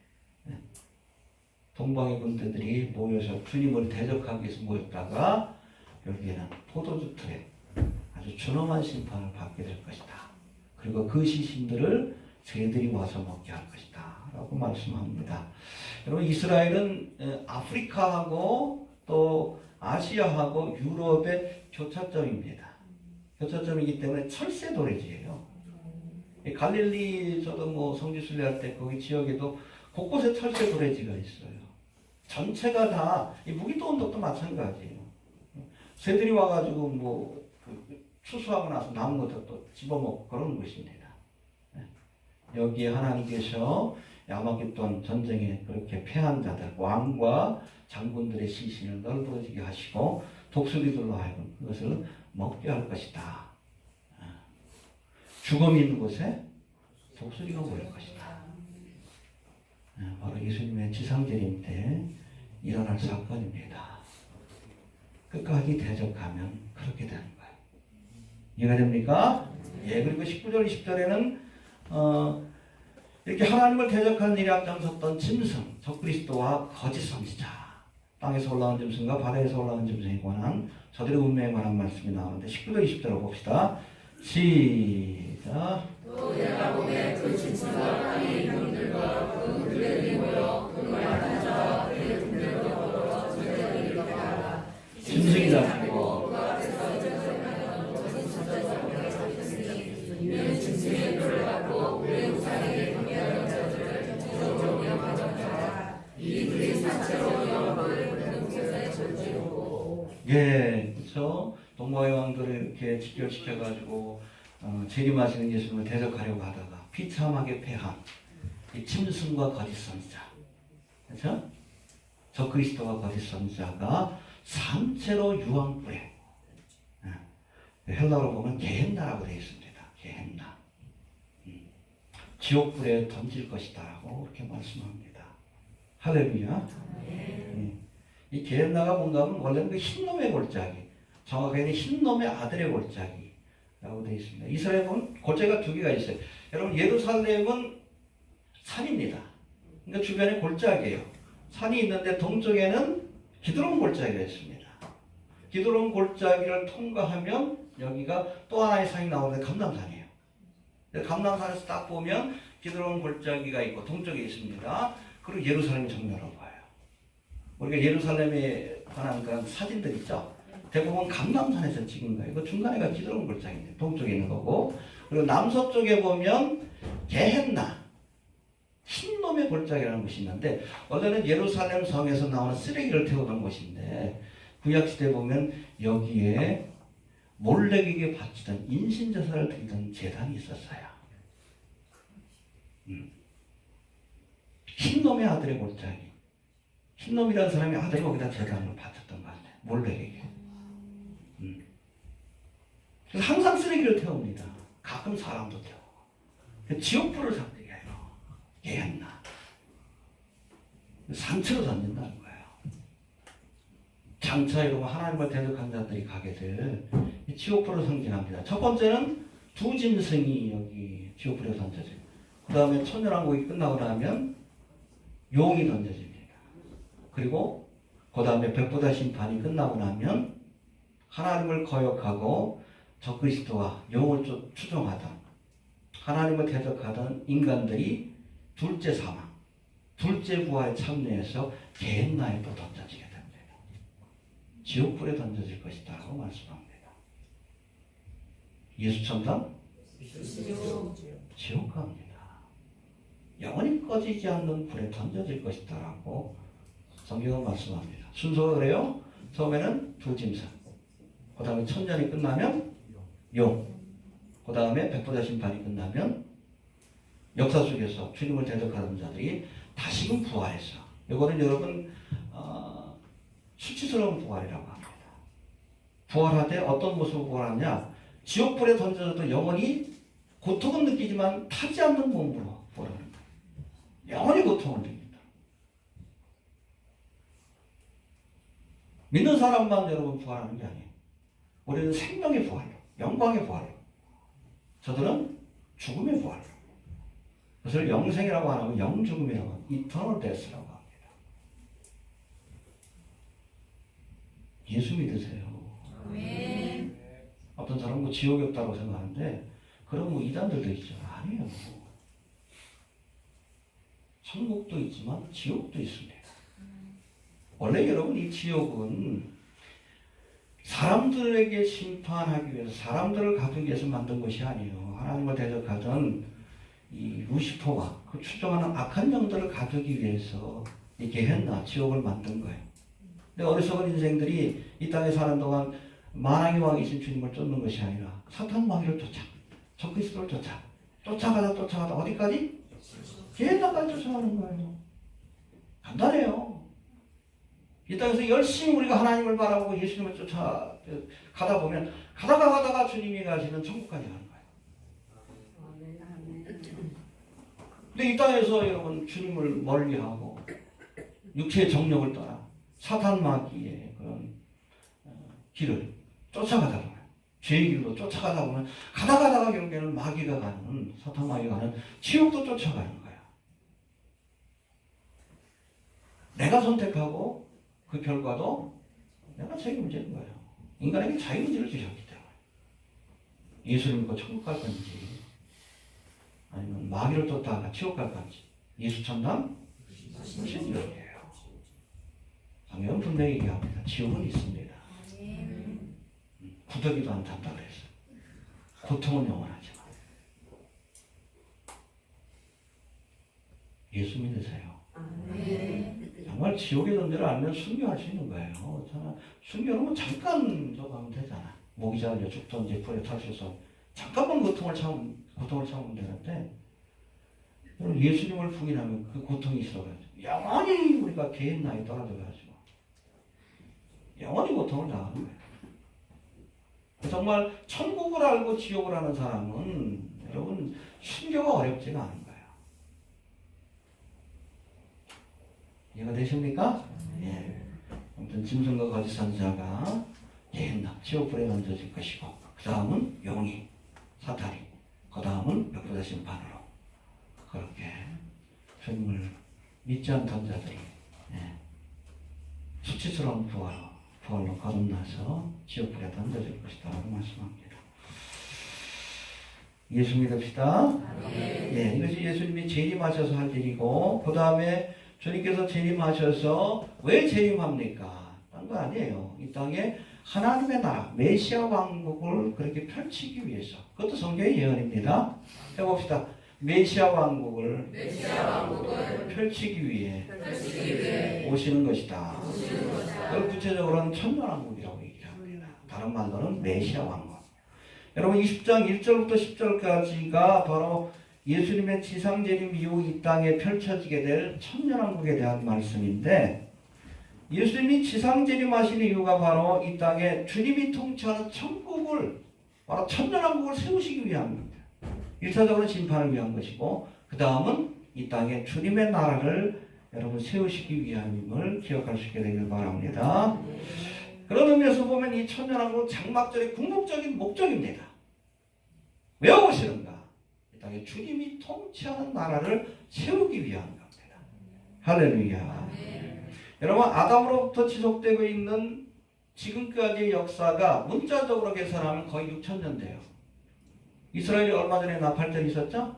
네. 동방의 군대들이 모여서 주님을 대적하기 위해서 모였다가 여기에는 포도주 틀에 아주 준엄한 심판을 받게 될 것이다. 그리고 그 시신들을 새들이 와서 먹게 할 것이다. 라고 말씀합니다. 여러분, 이스라엘은 아프리카하고 또 아시아하고 유럽의 교차점입니다. 교차점이기 때문에 철새 도래지예요. 갈릴리 저도 뭐 성지 순례할 때 거기 지역에도 곳곳에 철새 도래지가 있어요. 전체가 다 이 무기또 언덕도 마찬가지예요. 새들이 와가지고 뭐 추수하고 나서 남은 것도 또 집어먹고 그런 것입니다. 여기에 하나님께서 야마겟돈 전쟁에 그렇게 패한 자들, 왕과 장군들의 시신을 널브러지게 하시고 독수리들로 하여금 그것을 먹게 할 것이다. 죽음이 있는 곳에 독수리가 모일 것이다. 바로 예수님의 지상재림 때 일어날 사건입니다. 끝까지 대적하면 그렇게 되는 거예요. 이해가 됩니까? 예, 그리고 19절, 20절에는 이렇게 하나님을 대적하는 일에 앞장섰던 짐승, 적그리스도와 거짓 선지자, 땅에서 올라온 짐승과 바다에서 올라온 짐승에 관한 저들의 운명에 관한 말씀이 나오는데 19절, 20절을 봅시다. 시작. 또 내가 보매 그 짐승과 땅의 이름들과 그 군대들이 모여 그 말하는 자와 그의 군대로 더불어 전쟁을 일으켜 하라. 짐승이 잡히고 그 앞에서 전쟁하는 모든 천사들과 잡혔으니 이는 짐승의 뿔을 받고 우리의 우상에게 경배하는 자들을 지속적으로 가져가라. 이들이 산채로 여호와를 부르는 곳에 존재하고. 예, 그렇죠. 동방의 왕들을 이렇게 직결시켜가지고 재림하시는 예수님을 대적하려고 하다가 비참하게 패한 이 짐승과 거짓 선지자, 그렇죠? 적그리스도와 거짓 선지자가 산채로 유황불에 헬라어로 보면 게헨나라고 되어 있습니다. 게헨나. 지옥불에 던질 것이다 라고 그렇게 말씀합니다. 할렐루야. 이 게헨나가 뭔가 하면 원래는 그 흰놈의 골짜기, 정확하게는 흰놈의 아들의 골짜기라고 되어 있습니다. 이스라엘에 보면 골짜기가 두 개가 있어요. 여러분, 예루살렘은 산입니다. 그러니까 주변에 골짜기예요. 산이 있는데 동쪽에는 기드론 골짜기가 있습니다. 기드론 골짜기를 통과하면 여기가 또 하나의 산이 나오는데 감람산이에요. 감람산에서 딱 보면 기드론 골짜기가 있고 동쪽에 있습니다. 그리고 예루살렘이 정면으로 봐요. 우리가 예루살렘에 관한 그런 사진들 있죠. 대부분 감람산에서 찍은 거예요. 그 중간에가 기드론 골짜기인데 동쪽에 있는 거고, 그리고 남서쪽에 보면 게헨나, 흰놈의 골짜기라는 곳이 있는데, 원래는 예루살렘 성에서 나오는 쓰레기를 태우던 곳인데, 구약시대에 보면 여기에 몰렉에게 바치던 인신제사를 드리던 제단이 있었어요. 흰놈의 아들의 골짜기. 흰놈이라는 사람이 아들이 거기다 제단을 바쳤던 것 같아요. 몰렉에게. 그래서 항상 쓰레기를 태웁니다. 가끔 사람도 태우고. 지옥불을 상징해요. 게헨나. 산채로 던진다는 거예요. 장차 이러고 하나님을 대적한 자들이 가게 될 지옥불을 상징합니다. 첫 번째는 두 짐승이 여기 지옥불에 던져져요. 그 다음에 천연왕국이 끝나고 나면 용이 던져집니다. 그리고 그 다음에 백보다 심판이 끝나고 나면 하나님을 거역하고 적그리스도와 용을 추종하던 하나님을 대적하던 인간들이 둘째 사망, 둘째 부활에 참여해서 게헨나에 또 던져지게 됩니다. 지옥불에 던져질 것이다 라고 말씀합니다. 예수 천당? 지옥 갑니다. 영원히 꺼지지 않는 불에 던져질 것이다 라고 성경은 말씀합니다. 순서가 그래요. 처음에는 두 짐승, 그 다음에 천년이 끝나면 용, 그 다음에 백보자 심판이 끝나면 역사 속에서 주님을 대적하는 자들이 다시금 부활해서, 이거는 여러분 수치스러운 부활이라고 합니다. 부활하되 어떤 모습으로 부활하냐, 지옥불에 던져져도 영원히 고통은 느끼지만 타지 않는 몸으로 부활하는 거예요. 영원히 고통을 느낀다. 믿는 사람만 여러분 부활하는 게 아니에요. 우리는 생명의 부활로, 영광의 부활로, 저들은 죽음의 부활로. 그것을 영생이라고 안 하고 영죽음이라고 하고 이터널 데스라고 합니다. 예수 믿으세요. 아멘. 어떤 사람은 뭐 지옥이 없다고 생각하는데 그런 뭐 이단들도 있죠. 아니에요. 천국도 있지만 지옥도 있습니다. 원래 여러분 이 지옥은 사람들에게 심판하기 위해서, 사람들을 가두기 위해서 만든 것이 아니에요. 하나님을 대적하던 이 루시퍼와 그 추종하는 악한 영들을 가두기 위해서 이 게헨나, 지옥을 만든 거예요. 근데 어리석은 인생들이 이 땅에 사는 동안 만왕의 왕이신 주님을 쫓는 것이 아니라 사탄 마귀를 쫓아, 적그리스도를 쫓아가다 어디까지? 게헨나까지 쫓아가는 거예요. 간단해요. 이 땅에서 열심히 우리가 하나님을 바라보고 예수님을 쫓아가다 보면 가다가 주님이 가시는 천국까지 가는 거예요. 근데 이 땅에서 여러분 주님을 멀리하고 육체의 정욕을 따라 사탄 마귀의 그런 길을 쫓아가다 보면, 죄의 길로 쫓아가다 보면 가다가 결국에는 마귀가 가는, 사탄 마귀가 가는 지옥도 쫓아가는 거야. 내가 선택하고 그 결과도 내가 책임을 지는 거예요. 인간에게 자유의지를 주셨기 때문에. 예수를 믿고 천국 갈 건지 아니면 마귀를 쫓다가 지옥 갈 건지, 예수 천당 신기록이에요. 성경은 분명히 얘기합니다. 지옥은 있습니다. 구더기도 않단다 그랬어요. 고통은 영원하지만. 예수 믿으세요. 정말 지옥의 존재를 알면 순교할 수 있는 거예요. 순교는 잠깐 저거 하면 되잖아. 목이 잘려 죽던지 불에 타셔서 잠깐만 고통을 참으면 되는데, 예수님을 부인하면 그 고통이 있어가지고 영원히 우리가 게헨나에 떨어져가지고 영원히 고통을 당하는 거예요. 정말 천국을 알고 지옥을 하는 사람은 여러분 순교가 어렵지가 않은 거예요. 이해가 되십니까? 예. 아무튼 짐승과 거짓 선자가 옛날 지옥불에 던져질 것이고 그 다음은 영이 사탄이 그 다음은 역사자 심판으로 그렇게 주님을 믿지 않던 자들이 수치스러운 부활로 거듭나서 지옥불에 던져질 것이다 라고 말씀합니다. 예수 믿읍시다. 예, 이것이 예수님이 재림하셔서 할 일이고 그 다음에 주님께서 재림하셔서 왜 재림합니까? 딴 거 아니에요. 이 땅에 하나님의 나라 메시아 왕국을 그렇게 펼치기 위해서 그것도 성경의 예언입니다. 해봅시다. 메시아 왕국을 펼치기 위해 오시는 것이다. 그걸 구체적으로는 천년왕국이라고 얘기합니다. 다른 말로는 메시아 왕국. 여러분 20장 1절부터 10절까지가 바로 예수님의 지상재림 이후 이 땅에 펼쳐지게 될 천년왕국에 대한 말씀인데 예수님이 지상재림하시는 이유가 바로 이 땅에 주님이 통치하는 천국을 바로 천년왕국을 세우시기 위함입니다. 1차적으로 심판을 위한 것이고 그 다음은 이 땅에 주님의 나라를 여러분 세우시기 위함임을 기억할 수 있게 되길 바랍니다. 그런 의미에서 보면 이 천년왕국은 장막절의 궁극적인 목적입니다. 왜 오시는가? 이 땅에 주님이 통치하는 나라를 세우기 위한 겁니다. 할렐루야. 여러분 아담으로부터 지속되고 있는 지금까지의 역사가 문자적으로 계산하면 거의 6,000년 돼요. 이스라엘이 얼마 전에 나팔절이 있었죠?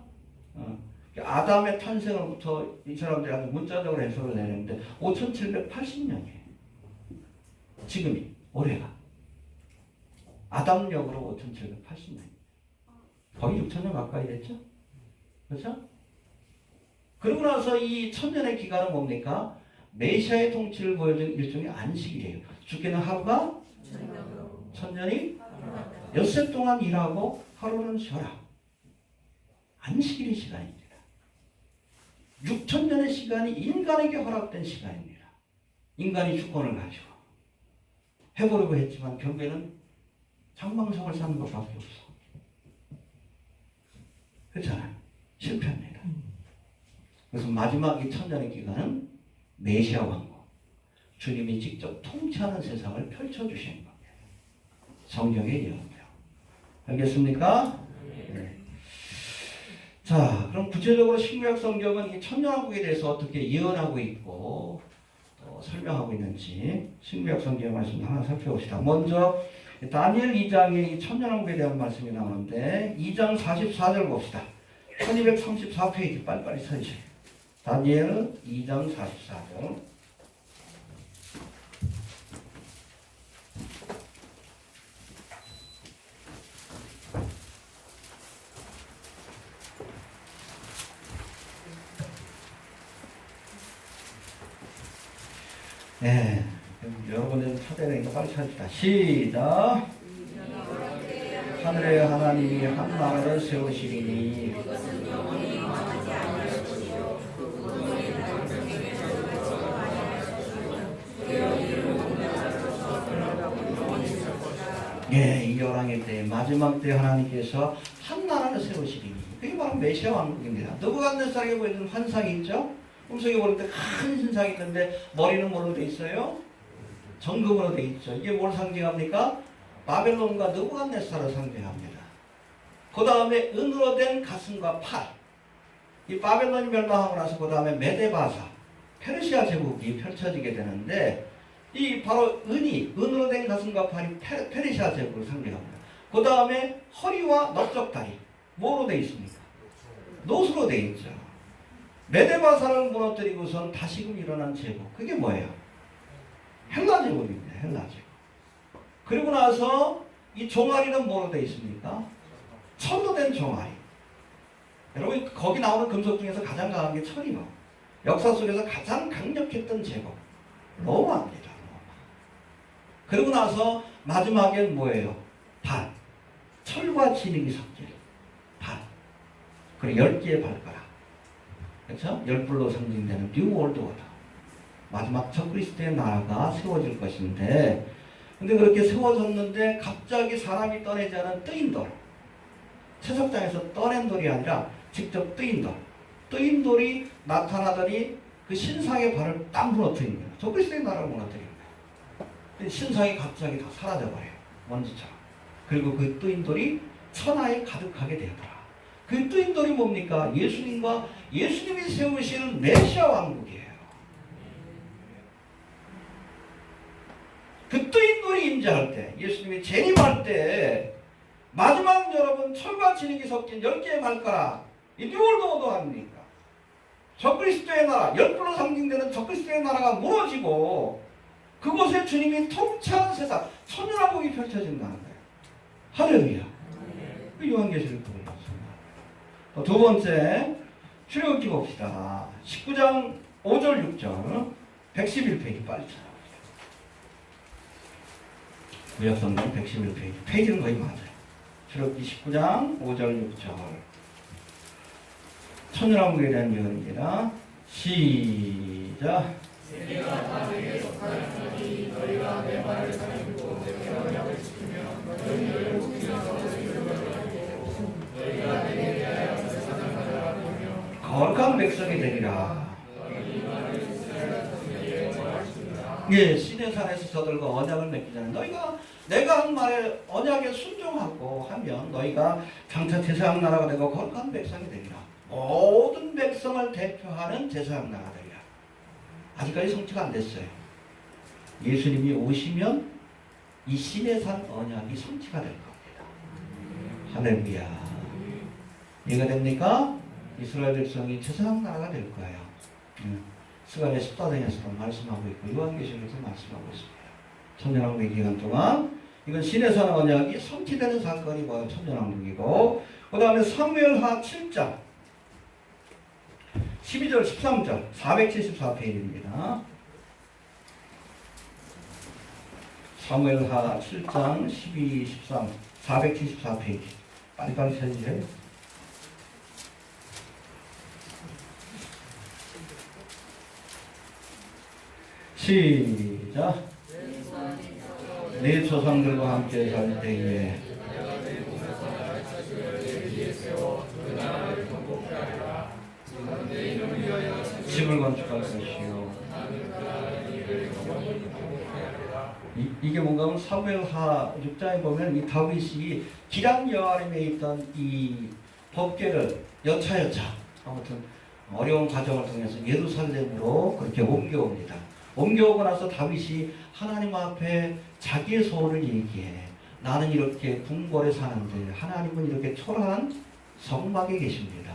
아담의 탄생으로부터 이 사람들이 아주 문자적으로 해석을 내는데 5,780년이에요. 지금이 올해가 아담력으로 5,780년. 거의 6,000년 가까이 됐죠? 그렇죠? 그러고 나서 이 천년의 기간은 뭡니까? 메시아의 통치를 보여준 일종의 안식일이에요. 주께는 하루가 천년이 엿새 동안 일하고 하루는 쉬어라. 안식일의 시간입니다. 6,000년의 시간이 인간에게 허락된 시간입니다. 인간이 주권을 가지고 해보려고 했지만 결국에는 장망성을 쌓는 것밖에 없어. 그렇잖아요. 실패합니다. 그래서 마지막 이 천년의 기간은 메시아 왕국, 주님이 직접 통치하는 세상을 펼쳐주시는 겁니다. 성경의 예언대로. 알겠습니까? 네. 자, 그럼 구체적으로 신구약 성경은 이 천년왕국에 대해서 어떻게 예언하고 있고 설명하고 있는지 신구약 성경의 말씀 하나 살펴봅시다. 먼저 다니엘 2장에 이 천년왕국에 대한 말씀이 나오는데 2장 44절 봅시다. 1234페이지 빨리빨리 서주세요. 다니엘 2장 44절. 네, 여러분들 찾아내니까 빨리 찾읍시다. 시작. 하늘의 하나님이 한 나라를 세우시리니 예, 이 열왕의 때 마지막 때 하나님께서 한 나라를 세우시리니 그게 바로 메시아 왕국입니다. 느부갓네살에게 보여준 환상이 있죠? 꿈속에 보는 데 큰 신상이 있는데 머리는 뭐로 돼 있어요? 정금으로 돼 있죠. 이게 뭘 상징합니까? 바벨론과 느부갓네살을 상징합니다. 그 다음에 은으로 된 가슴과 팔. 이 바벨론이 멸망하고 나서 그 다음에 메데바사, 페르시아 제국이 펼쳐지게 되는데 이 바로 은으로 된 가슴과 팔이 페르시아 제국을 상징합니다. 그 다음에 허리와 넓적다리 뭐로 돼 있습니까? 노수로 돼 있죠. 메데바사를 무너뜨리고선 다시금 일어난 제국. 그게 뭐예요? 헬라 제국입니다. 헬라 제국. 그리고 나서 이 종아리는 뭐로 되어 있습니까? 철로 된 종아리. 여러분 거기 나오는 금속 중에서 가장 강한 게 철이요. 역사 속에서 가장 강력했던 제국. 로마입니다. 그리고 나서 마지막엔 뭐예요? 발. 철과 진흙이 섞인 발. 그리고 10개의 발가락. 그렇죠? 열불로 상징되는 뉴 월드 오더. 마지막 적그리스도의 나라가 세워질 것인데 근데 그렇게 세워졌는데 갑자기 사람이 떠내지 않은 뜨인 돌, 채석장에서 떠낸 돌이 아니라 직접 뜨인 돌, 뜨인 돌이 나타나더니 그 신상의 발을 딱 무너뜨린 거예요. 저 그리스도의 나라를 무너뜨린 거예요. 신상이 갑자기 다 사라져버려요. 먼지처럼. 그리고 그 뜨인 돌이 천하에 가득하게 되더라. 그 뜨인 돌이 뭡니까? 예수님과 예수님이 세우시는 메시아 왕국이에요. 그 뜨인 돌이 임재할 때, 예수님이 재림할 때 마지막 여러분 철과 진흙이 섞인 10개의 발가락, 이 뉴월드오도 아닙니까? 적그리스도의 나라, 열불로 상징되는 적그리스도의 나라가 무너지고 그곳에 주님이 통치하는 세상, 천년왕국이 펼쳐진다는 거예요. 할렐루야. 그 요한계시록 그걸 말씀합니다. 두 번째, 출애굽기 봅시다. 19장 5절 6절 111페이지 빨리 찾아봅시다. 구약성경 111페이지. 페이지는 거의 맞아요. 출애굽기 19장 5절 6절 천년왕국에 대한 예언입니다. 시작. 세계가 다 내게 속하였으니 너희가 내 말을 듣고 내게 언약을 지키면 너희를 복지에서 지키려고 너희가 내게 대하여 세상을 가져가며 거룩한 백성이 되리라. 너희 말을 이스라엘 자손에게 전하시리라. 예, 시내산에서 저들과 언약을 맺기자는 너희가 내가 한 말에 언약에 순종하고 하면 너희가 장차 제사장 나라가 되고 거룩한 백성이 되리라. 모든 백성을 대표하는 제사장 나라가 되리라. 아직까지 성취가 안 됐어요. 예수님이 오시면 이 시내산 언약이 성취가 될 겁니다. 할렐루야. 이해가 됩니까? 이스라엘 백성이 제사장 나라가 될 거예요. 스가랴 14장에서도 말씀하고 있고 요한계시록에서 말씀하고 있습니다. 천년왕국의 기간 동안 이건 시내산 언약이 성취되는 사건이 바로 천년왕국이고, 그 다음에 사무엘하 7장 12절 13절 474페이지입니다. 사무엘하 7장 12, 13 474페이지 빨리빨리 찾으세요. 시작. 내 조상들과 함께 살 때에 집을 건축할 것이요. 이게 뭔가 하면 사무엘하 6장에 보면 이 다윗이 기람 여아림에 있던 이 법궤를 여차 아무튼 어려운 과정을 통해서 예루살렘으로 그렇게 옮겨옵니다. 옮겨오고 나서 다윗이 하나님 앞에 자기의 소원을 얘기해. 나는 이렇게 궁궐에 사는데 하나님은 이렇게 초라한 성막에 계십니다.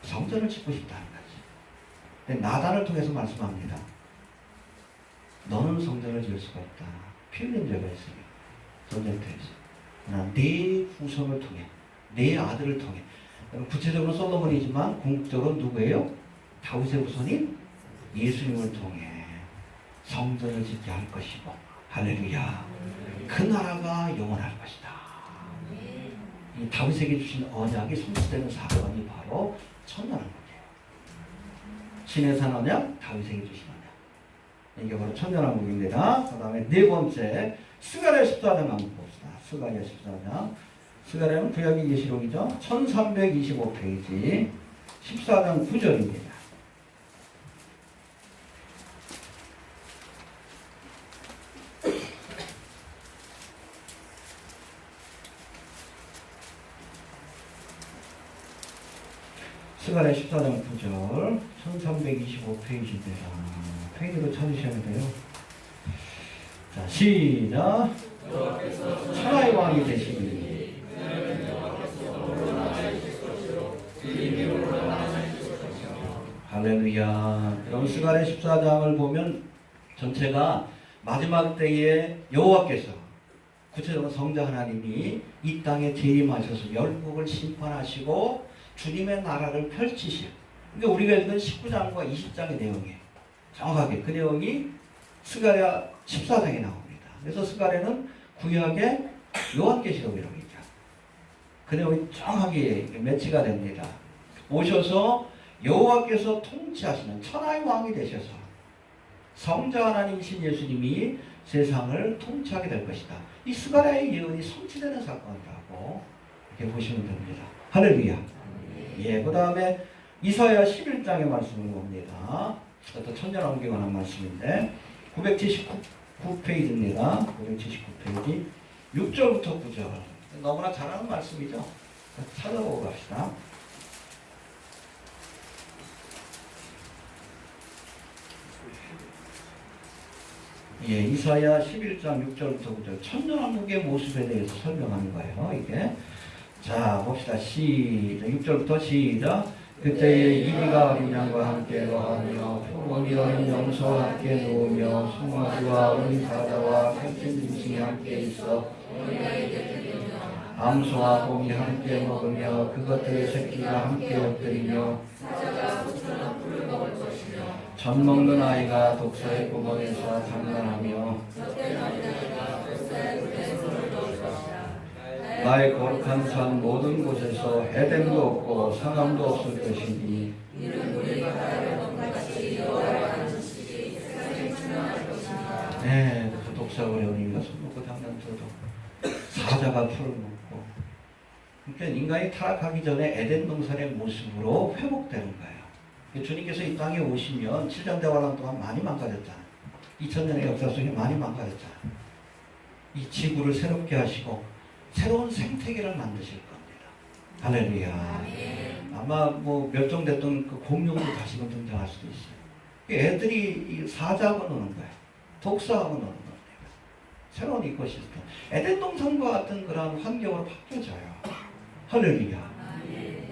성전을 짓고 싶다는 거지. 근데 나단을 통해서 말씀합니다. 너는 성전을 지을 수가 없다. 피 흘린 죄가 있으니 전쟁터에서. 그러나 네 후손을 통해, 네 아들을 통해. 구체적으로 솔로몬이지만 궁극적으로 누구예요? 다윗의 후손인 예수님을 통해 성전을 짓게 할 것이고, 할렐루야. 그 나라가 영원할 것이다. 이 다윗에게 주신 언약이 성취되는 사건이 바로 천년왕국이에요. 시내산 언약, 다윗에게 주신 언약. 이게 바로 천년왕국입니다. 그 다음에 네 번째, 스가랴 14장 한번 봅시다. 스가랴 14장. 스가랴는 구약의 계시록이죠. 1325페이지 14장 9절입니다. 스가랴 14장 9절 1325페이지입니다. 페이지로 찾으셔야 돼요. 자, 시작. 천하의 왕이 되시니 할렐루야. 여러분 스가랴 14장을 보면 전체가 마지막 때에 여호와께서, 구체적으로 성자 하나님이 이 땅에 재림하셔서 열국을 심판하시고 주님의 나라를 펼치실. 그러니까 우리가 읽은 19장과 20장의 내용이에요. 정확하게 그 내용이 스가랴 14장에 나옵니다. 그래서 스가랴는 구약의 요한계시록이라고 있죠. 그 내용이 정확하게 매치가 됩니다. 오셔서 여호와께서 통치하시는 천하의 왕이 되셔서 성자 하나님이신 예수님이 세상을 통치하게 될 것이다. 이 스가랴의 예언이 성취되는 사건이라고 이렇게 보시면 됩니다. 할렐루야. 예, 그 다음에 이사야 11장의 말씀을 봅니다. 또 천년왕국에 관한 말씀인데 979페이지입니다. 979페이지 6절부터 9절. 너무나 잘 아는 말씀이죠. 찾아보고 갑시다. 예, 이사야 11장 6절부터 9절 천년왕국의 모습에 대해서 설명하는 거예요. 이게 자 봅시다. 시작 6절부터 시작. 그때에 이비가 어린 양과 함께 거하며 표범이 어린 염소와 함께 누우며 송아지와 어린 사자와 살찐 짐승이 함께 있어 암소와 곰이 함께 먹으며 그것들의 새끼가 함께 엎드리며 젖 먹는 아이가 독사의 구멍에서 장난하며 나의 거룩한 산 모든 곳에서 에덴도 없고 상함도 없을 것이니 네, 그 독사의 어린이가 손 놓고 장난쳐도 사자가 풀을 먹고 그러니까 인간이 타락하기 전에 에덴 동산의 모습으로 회복되는 거예요. 주님께서 이 땅에 오시면 7년 대환란 동안 많이 망가졌잖아요. 2000년의 역사 속에 많이 망가졌잖아요. 이 지구를 새롭게 하시고 새로운 생태계를 만드실 겁니다. 할렐루야. 아마 뭐 멸종됐던 그 공룡도 다시금 등장할 수도 있어요. 애들이 사자하고 노는 거예요. 독사하고 노는 겁니다. 새로운 이코시스템. 에덴 동산과 같은 그런 환경으로 바뀌어져요. 할렐루야.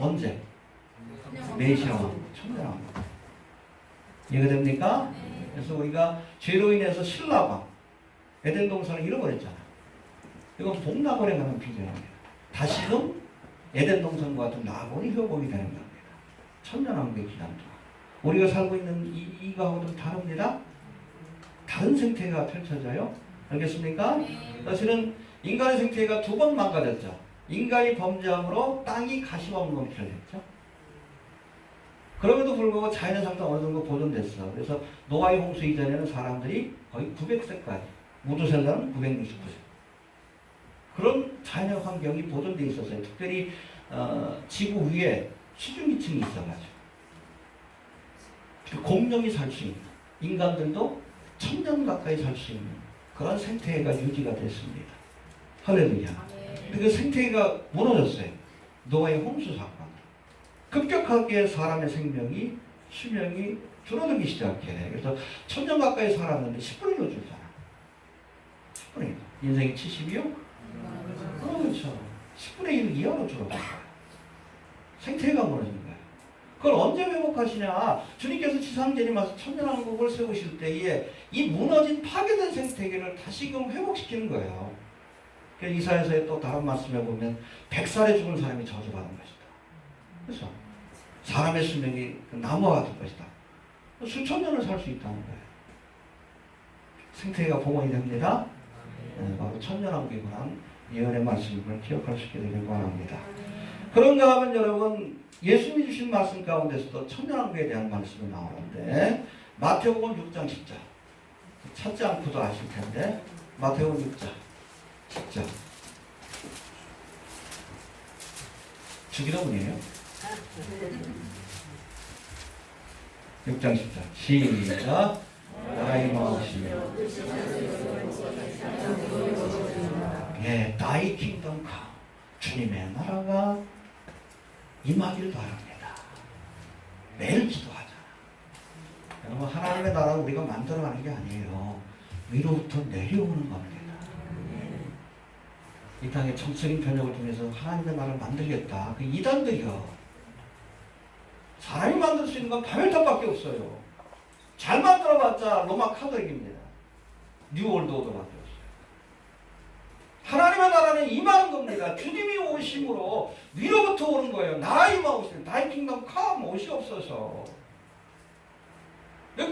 언제? 메시아와 천년왕국. 이해가 됩니까? 그래서 우리가 죄로 인해서 신라방 에덴 동산을 잃어버렸잖아요. 이건 복락원에 관한 비교합니다. 다시금 에덴 동산과 같은 낙원이 회복이 되는 겁니다. 천년왕국의 기간 동안 우리가 살고 있는 이거하고는 다릅니다. 다른 생태가 펼쳐져요. 알겠습니까? 사실은 인간의 생태가 두 번 망가졌죠. 인간이 범죄함으로 땅이 가시화문으로 변했죠. 그럼에도 불구하고 자연의 상태 어느 정도 보존됐어. 그래서 노아의 홍수 이전에는 사람들이 거의 900세까지, 무두셀라는 969세. 그런 자연의 환경이 보존되어 있었어요. 특별히 지구 위에 시중위층이 있어가지고 공룡이 살 수 있는, 인간들도 1000년 가까이 살 수 있는 그런 생태계가 유지가 됐습니다. 할렐루야. 그 생태계가 무너졌어요. 노아의 홍수 사건. 급격하게 사람의 생명이, 수명이 줄어들기 시작해. 그래서 1000년 가까이 살았는데 10분의 1로 줄잖아. 10분의 1. 인생이 70이요? 그렇죠. 10분의 1 이하로 줄어든 거예요. 생태계가 무너진 거예요. 그걸 언제 회복하시냐? 주님께서 지상 재림하셔서 천년왕국을 세우실 때에 이 무너진 파괴된 생태계를 다시금 회복시키는 거예요. 이사야서에 또 다른 말씀에 보면 100살에 죽은 사람이 저주받은 것이다. 그래서 사람의 수명이 나무와 같을 것이다. 수천 년을 살 수 있다는 거예요. 생태계가 복원이 됩니다. 네, 바로 천년왕국에 관한 예언의 말씀을 기억할 수 있게 되길 바랍니다. 그런가 하면 여러분 예수님이 주신 말씀 가운데서도 천년왕국에 대한 말씀이 나오는데 마태복음 6장 10절 찾지 않고도 아실 텐데 마태복음 6장 10절 주기도문이에요. 6장 10절 시작. 나의 마음이시며 예, Thy kingdom come. 주님의 나라가 임하길 바랍니다. 매일 기도하잖아. 여러분 하나님의 나라는 우리가 만들어가는 게 아니에요. 위로부터 내려오는 겁니다. 이 땅에 정적인 변혁을 통해서 하나님의 나라를 만들겠다. 그 이단들이요. 사람이 만들 수 있는 건 바벨탑밖에 없어요. 잘 만들어봤자 로마 카톨릭입니다. 뉴월드 오더밖에 없어요. 하나님의 나라는 임하는 겁니다. 주님이 오심으로 위로부터 오는 거예요. 나라 임하오세요. Thy kingdom come. 옷이 없어서.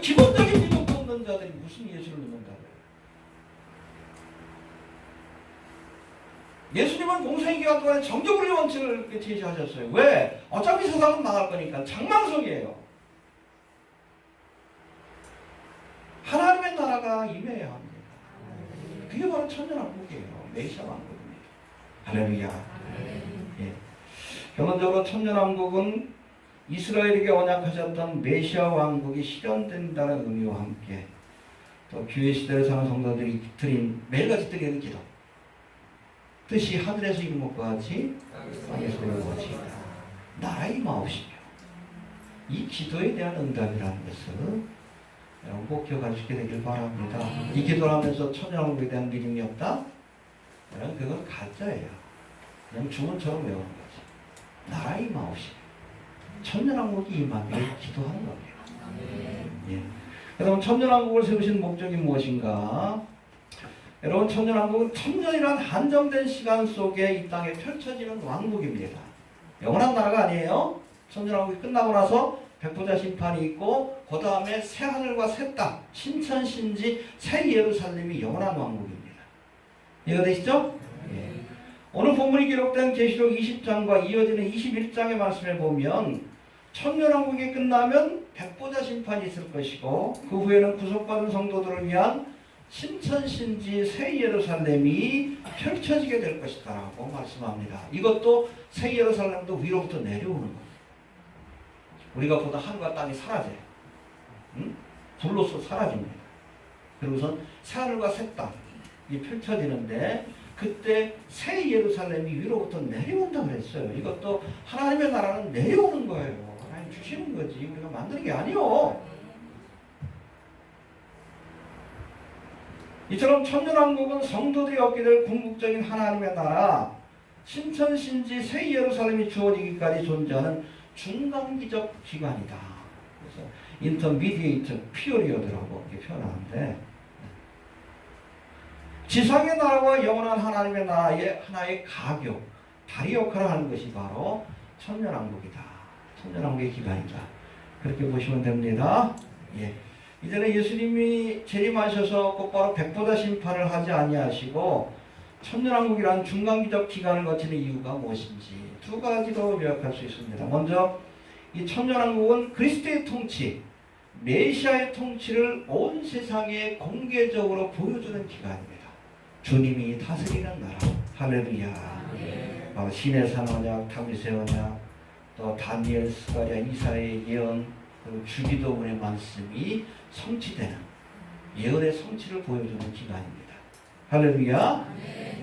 기본적인 민족도 없는 자들이 무슨 예수를 믿는다고요? 예수님은 공생의 기간 동안에 정교분리 원칙을 제시하셨어요. 왜? 어차피 세상은 망할 거니까 장망석이에요. 하나님의 나라가 임해야 합니다. 그게 바로 천년왕국이에요. 메시아 왕국입니다. 할렐루야. 예. 결론적으로 천년왕국은 이스라엘에게 언약하셨던 메시아 왕국이 실현된다는 의미와 함께 또 교회 시대를 사는 성도들이 드린 매일같이 드리는 기도, 뜻이 하늘에서 이룬 것과 같이 땅에서 이루어지이다. 나라의 임하옵시며, 이 기도에 대한 응답이라는 것을 여러분 꼭 기억할 수 있게 되길 바랍니다. 이 기도를 하면서 천년왕국에 대한 믿음이 없다? 여러분 그건 가짜예요. 그냥 주문처럼 외우는 거지. 나라의 임하옵시며 천년왕국이 임하기를 기도하는 겁니다. 예. 그럼 천년왕국을 세우신 목적이 무엇인가? 여러분 천년왕국은 천년이란 한정된 시간 속에 이 땅에 펼쳐지는 왕국입니다. 영원한 나라가 아니에요. 천년왕국이 끝나고 나서 백보자 심판이 있고 그 다음에 새 하늘과 새 땅, 신천신지 새 예루살렘이 영원한 왕국입니다. 이해가 되시죠? 예. 오늘 본문이 기록된 계시록 20장과 이어지는 21장의 말씀에 보면 천년왕국이 끝나면 백보자 심판이 있을 것이고 그 후에는 구속받은 성도들을 위한 신천신지 새 예루살렘이 펼쳐지게 될 것이다 라고 말씀합니다. 이것도 새 예루살렘도 위로부터 내려오는 겁니다. 우리가 보다 하늘과 땅이 사라져요. 응? 불로서 사라집니다. 그리고선 새 하늘과 새 땅이 펼쳐지는데 그때 새 예루살렘이 위로부터 내려온다고 그랬어요. 이것도 하나님의 나라는 내려오는 거예요. 하나님 주시는 거지 우리가 만드는 게 아니요. 이처럼 천년왕국은 성도들이 얻게 될 궁극적인 하나님의 나라, 신천신지 새 예루살렘이 주어지기까지 존재하는 중간기적 기간이다. 그래서 인터미디에이트 피어리어드라고 이렇게 표현하는데 지상의 나라와 영원한 하나님의 나라의 하나의 가교, 다리 역할을 하는 것이 바로 천년왕국이다. 천년왕국의 기간이다. 그렇게 보시면 됩니다. 예. 이제는 예수님이 재림하셔서 곧바로 백보자 심판을 하지 아니하시고 천년왕국이라는 중간기적 기간을 거치는 이유가 무엇인지 두 가지로 요약할 수 있습니다. 먼저 이 천년왕국은 그리스도의 통치, 메시아의 통치를 온 세상에 공개적으로 보여주는 기간입니다. 주님이 다스리는 나라. 할렐루야. 바로 시내산 언약, 다윗의 언약, 또 다니엘, 스가랴, 이사야의 예언, 그리고 주기도문의 말씀이 성취되는 예언의 성취를 보여주는 기간입니다. 할렐루야.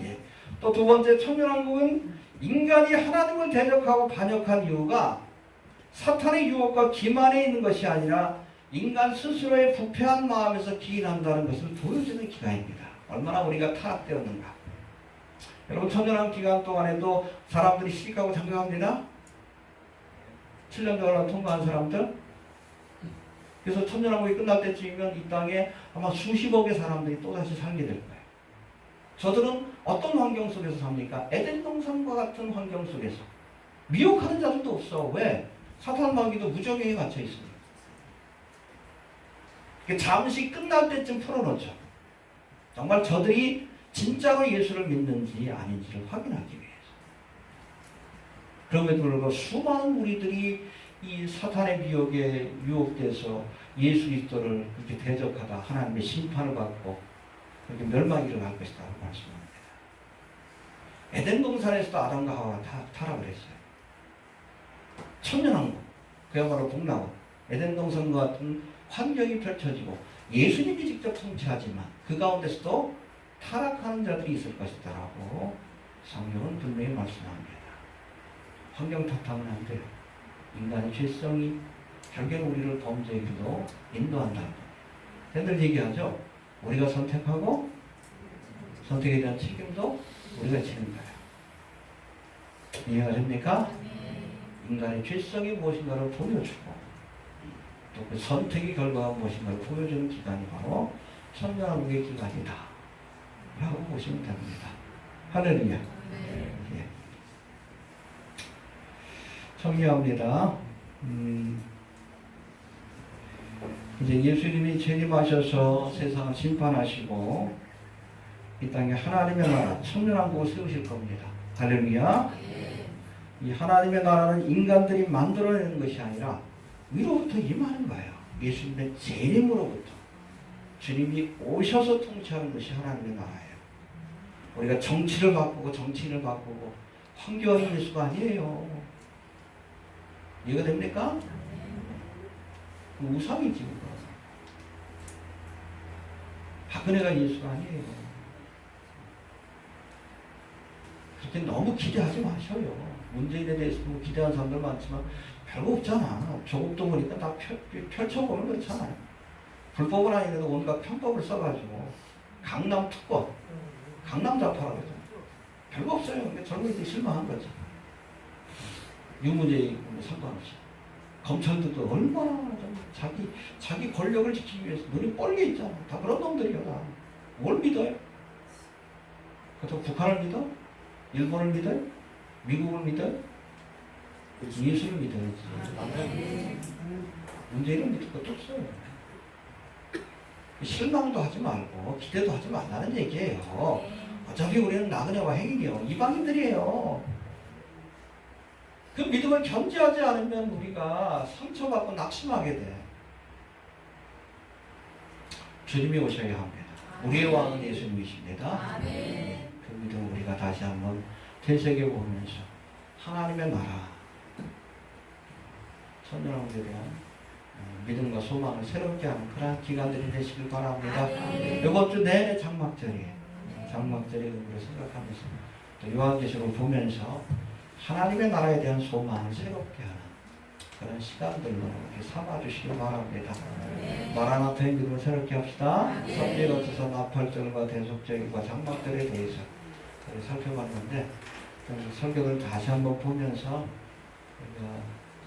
예. 또 두 번째 천년왕국은 인간이 하나님을 대적하고 반역한 이유가 사탄의 유혹과 기만에 있는 것이 아니라 인간 스스로의 부패한 마음에서 기인한다는 것을 보여주는 기간입니다. 얼마나 우리가 타락되었는가. 여러분 천년왕국 기간 동안에도 사람들이 시집가고 장가갑니다. 7년 동안 통과한 사람들. 그래서 천년왕국이 끝날 때쯤이면 이 땅에 아마 수십억의 사람들이 또다시 살게 될 거예요. 저들은 어떤 환경 속에서 삽니까? 에덴 동산과 같은 환경 속에서. 미혹하는 자들도 없어. 왜? 사탄 마귀도 무적행에 갇혀 있습니다. 잠시 끝날 때쯤 풀어놓죠. 정말 저들이 진짜로 예수를 믿는지 아닌지를 확인하기 위해서. 그럼에도 불구하고 수많은 우리들이 이 사탄의 미혹에 유혹돼서 예수 그리스도를 그렇게 대적하다 하나님의 심판을 받고 그렇게 멸망이 일어날 것이다 라고 말씀합니다. 에덴 동산에서도 아담과 하와가 타락을 했어요. 천년왕국, 그야말로 동락원, 에덴 동산과 같은 환경이 펼쳐지고 예수님이 직접 통치하지만 그 가운데서도 타락하는 자들이 있을 것이다 라고 성경은 분명히 말씀합니다. 환경 탓하면 안 돼요. 인간의 죄성이 결국엔 우리를 범죄에도 인도한다는 겁니다. 팬들 얘기하죠. 우리가 선택하고 선택에 대한 책임도 우리가 지는 거예요. 이해가 됩니까? 인간의 죄성이 무엇인가를 보여주고 또 그 선택의 결과가 무엇인가를 보여주는 기간이 바로 천년왕국의 기간이다 라고 보시면 됩니다. 할렐루야. 예. 정리합니다. 이제 예수님이 재림하셔서 세상을 심판하시고 이 땅에 하나님의 나라 천년왕국을 세우실 겁니다. 할렐루야. 이 하나님의 나라는 인간들이 만들어내는 것이 아니라 위로부터 임하는 거예요. 예수님의 재림으로부터. 주님이 오셔서 통치하는 것이 하나님의 나라예요. 우리가 정치를 바꾸고 정치인을 바꾸고 황교안이 예수가 아니에요. 이해가 됩니까? 그 우상이지. 그거. 박근혜가 예수가 아니에요. 그렇게 너무 기대하지 마셔요. 문재인에 대해서 뭐 기대하는 사람들 많지만 별거 없잖아. 조국도 보니까 다 펼쳐보면 그렇잖아요. 불법은 아닌데도 온갖 편법을 써가지고 강남 특권, 강남 좌파라고 그러죠. 별거 없어요. 근데 젊은이들이 실망한 거죠. 유무죄 상관없이. 검찰들도 얼마나 좀 자기 권력을 지키기 위해서 눈이 뻘게 있잖아. 다 그런 놈들이야. 뭘 믿어요? 그렇다고 북한을 믿어? 일본을 믿어요? 미국을 믿어요? 예수를 믿어야지. 문재인은 믿을 것도 없어요. 실망도 하지 말고 기대도 하지 말라는 얘기예요. 어차피 우리는 나그네와 행인이요. 이방인들이에요. 그 믿음을 견지하지 않으면 우리가 상처받고 낙심하게 돼. 주님이 오셔야 합니다. 우리의 왕은 예수님이십니다. 그 믿음 우리가 다시 한번 되새겨보면서 하나님의 나라, 천년왕국에 대한 믿음과 소망을 새롭게 하는 그런 기간들이 되시길 바랍니다. 이번 주 내내 장막절의 의미로 생각하면서 또 요한계시록을 보면서 하나님의 나라에 대한 소망을 새롭게 하는 그런 시간들로 이렇게 삼아주시길 바랍니다. 마라나타의 믿음을 새롭게 합시다. 성경에 거쳐서 나팔절과 대속절과 장막절에 대해서 살펴봤는데 설교를 다시 한번 보면서 우리가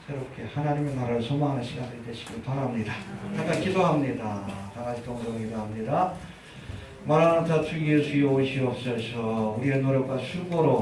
새롭게 하나님의 나라를 소망하는 시간이 되시길 바랍니다. 잠깐 기도합니다. 다 같이 동성 기도합니다. 마라나타 주 예수여 오시옵소서. 우리의 노력과 수고로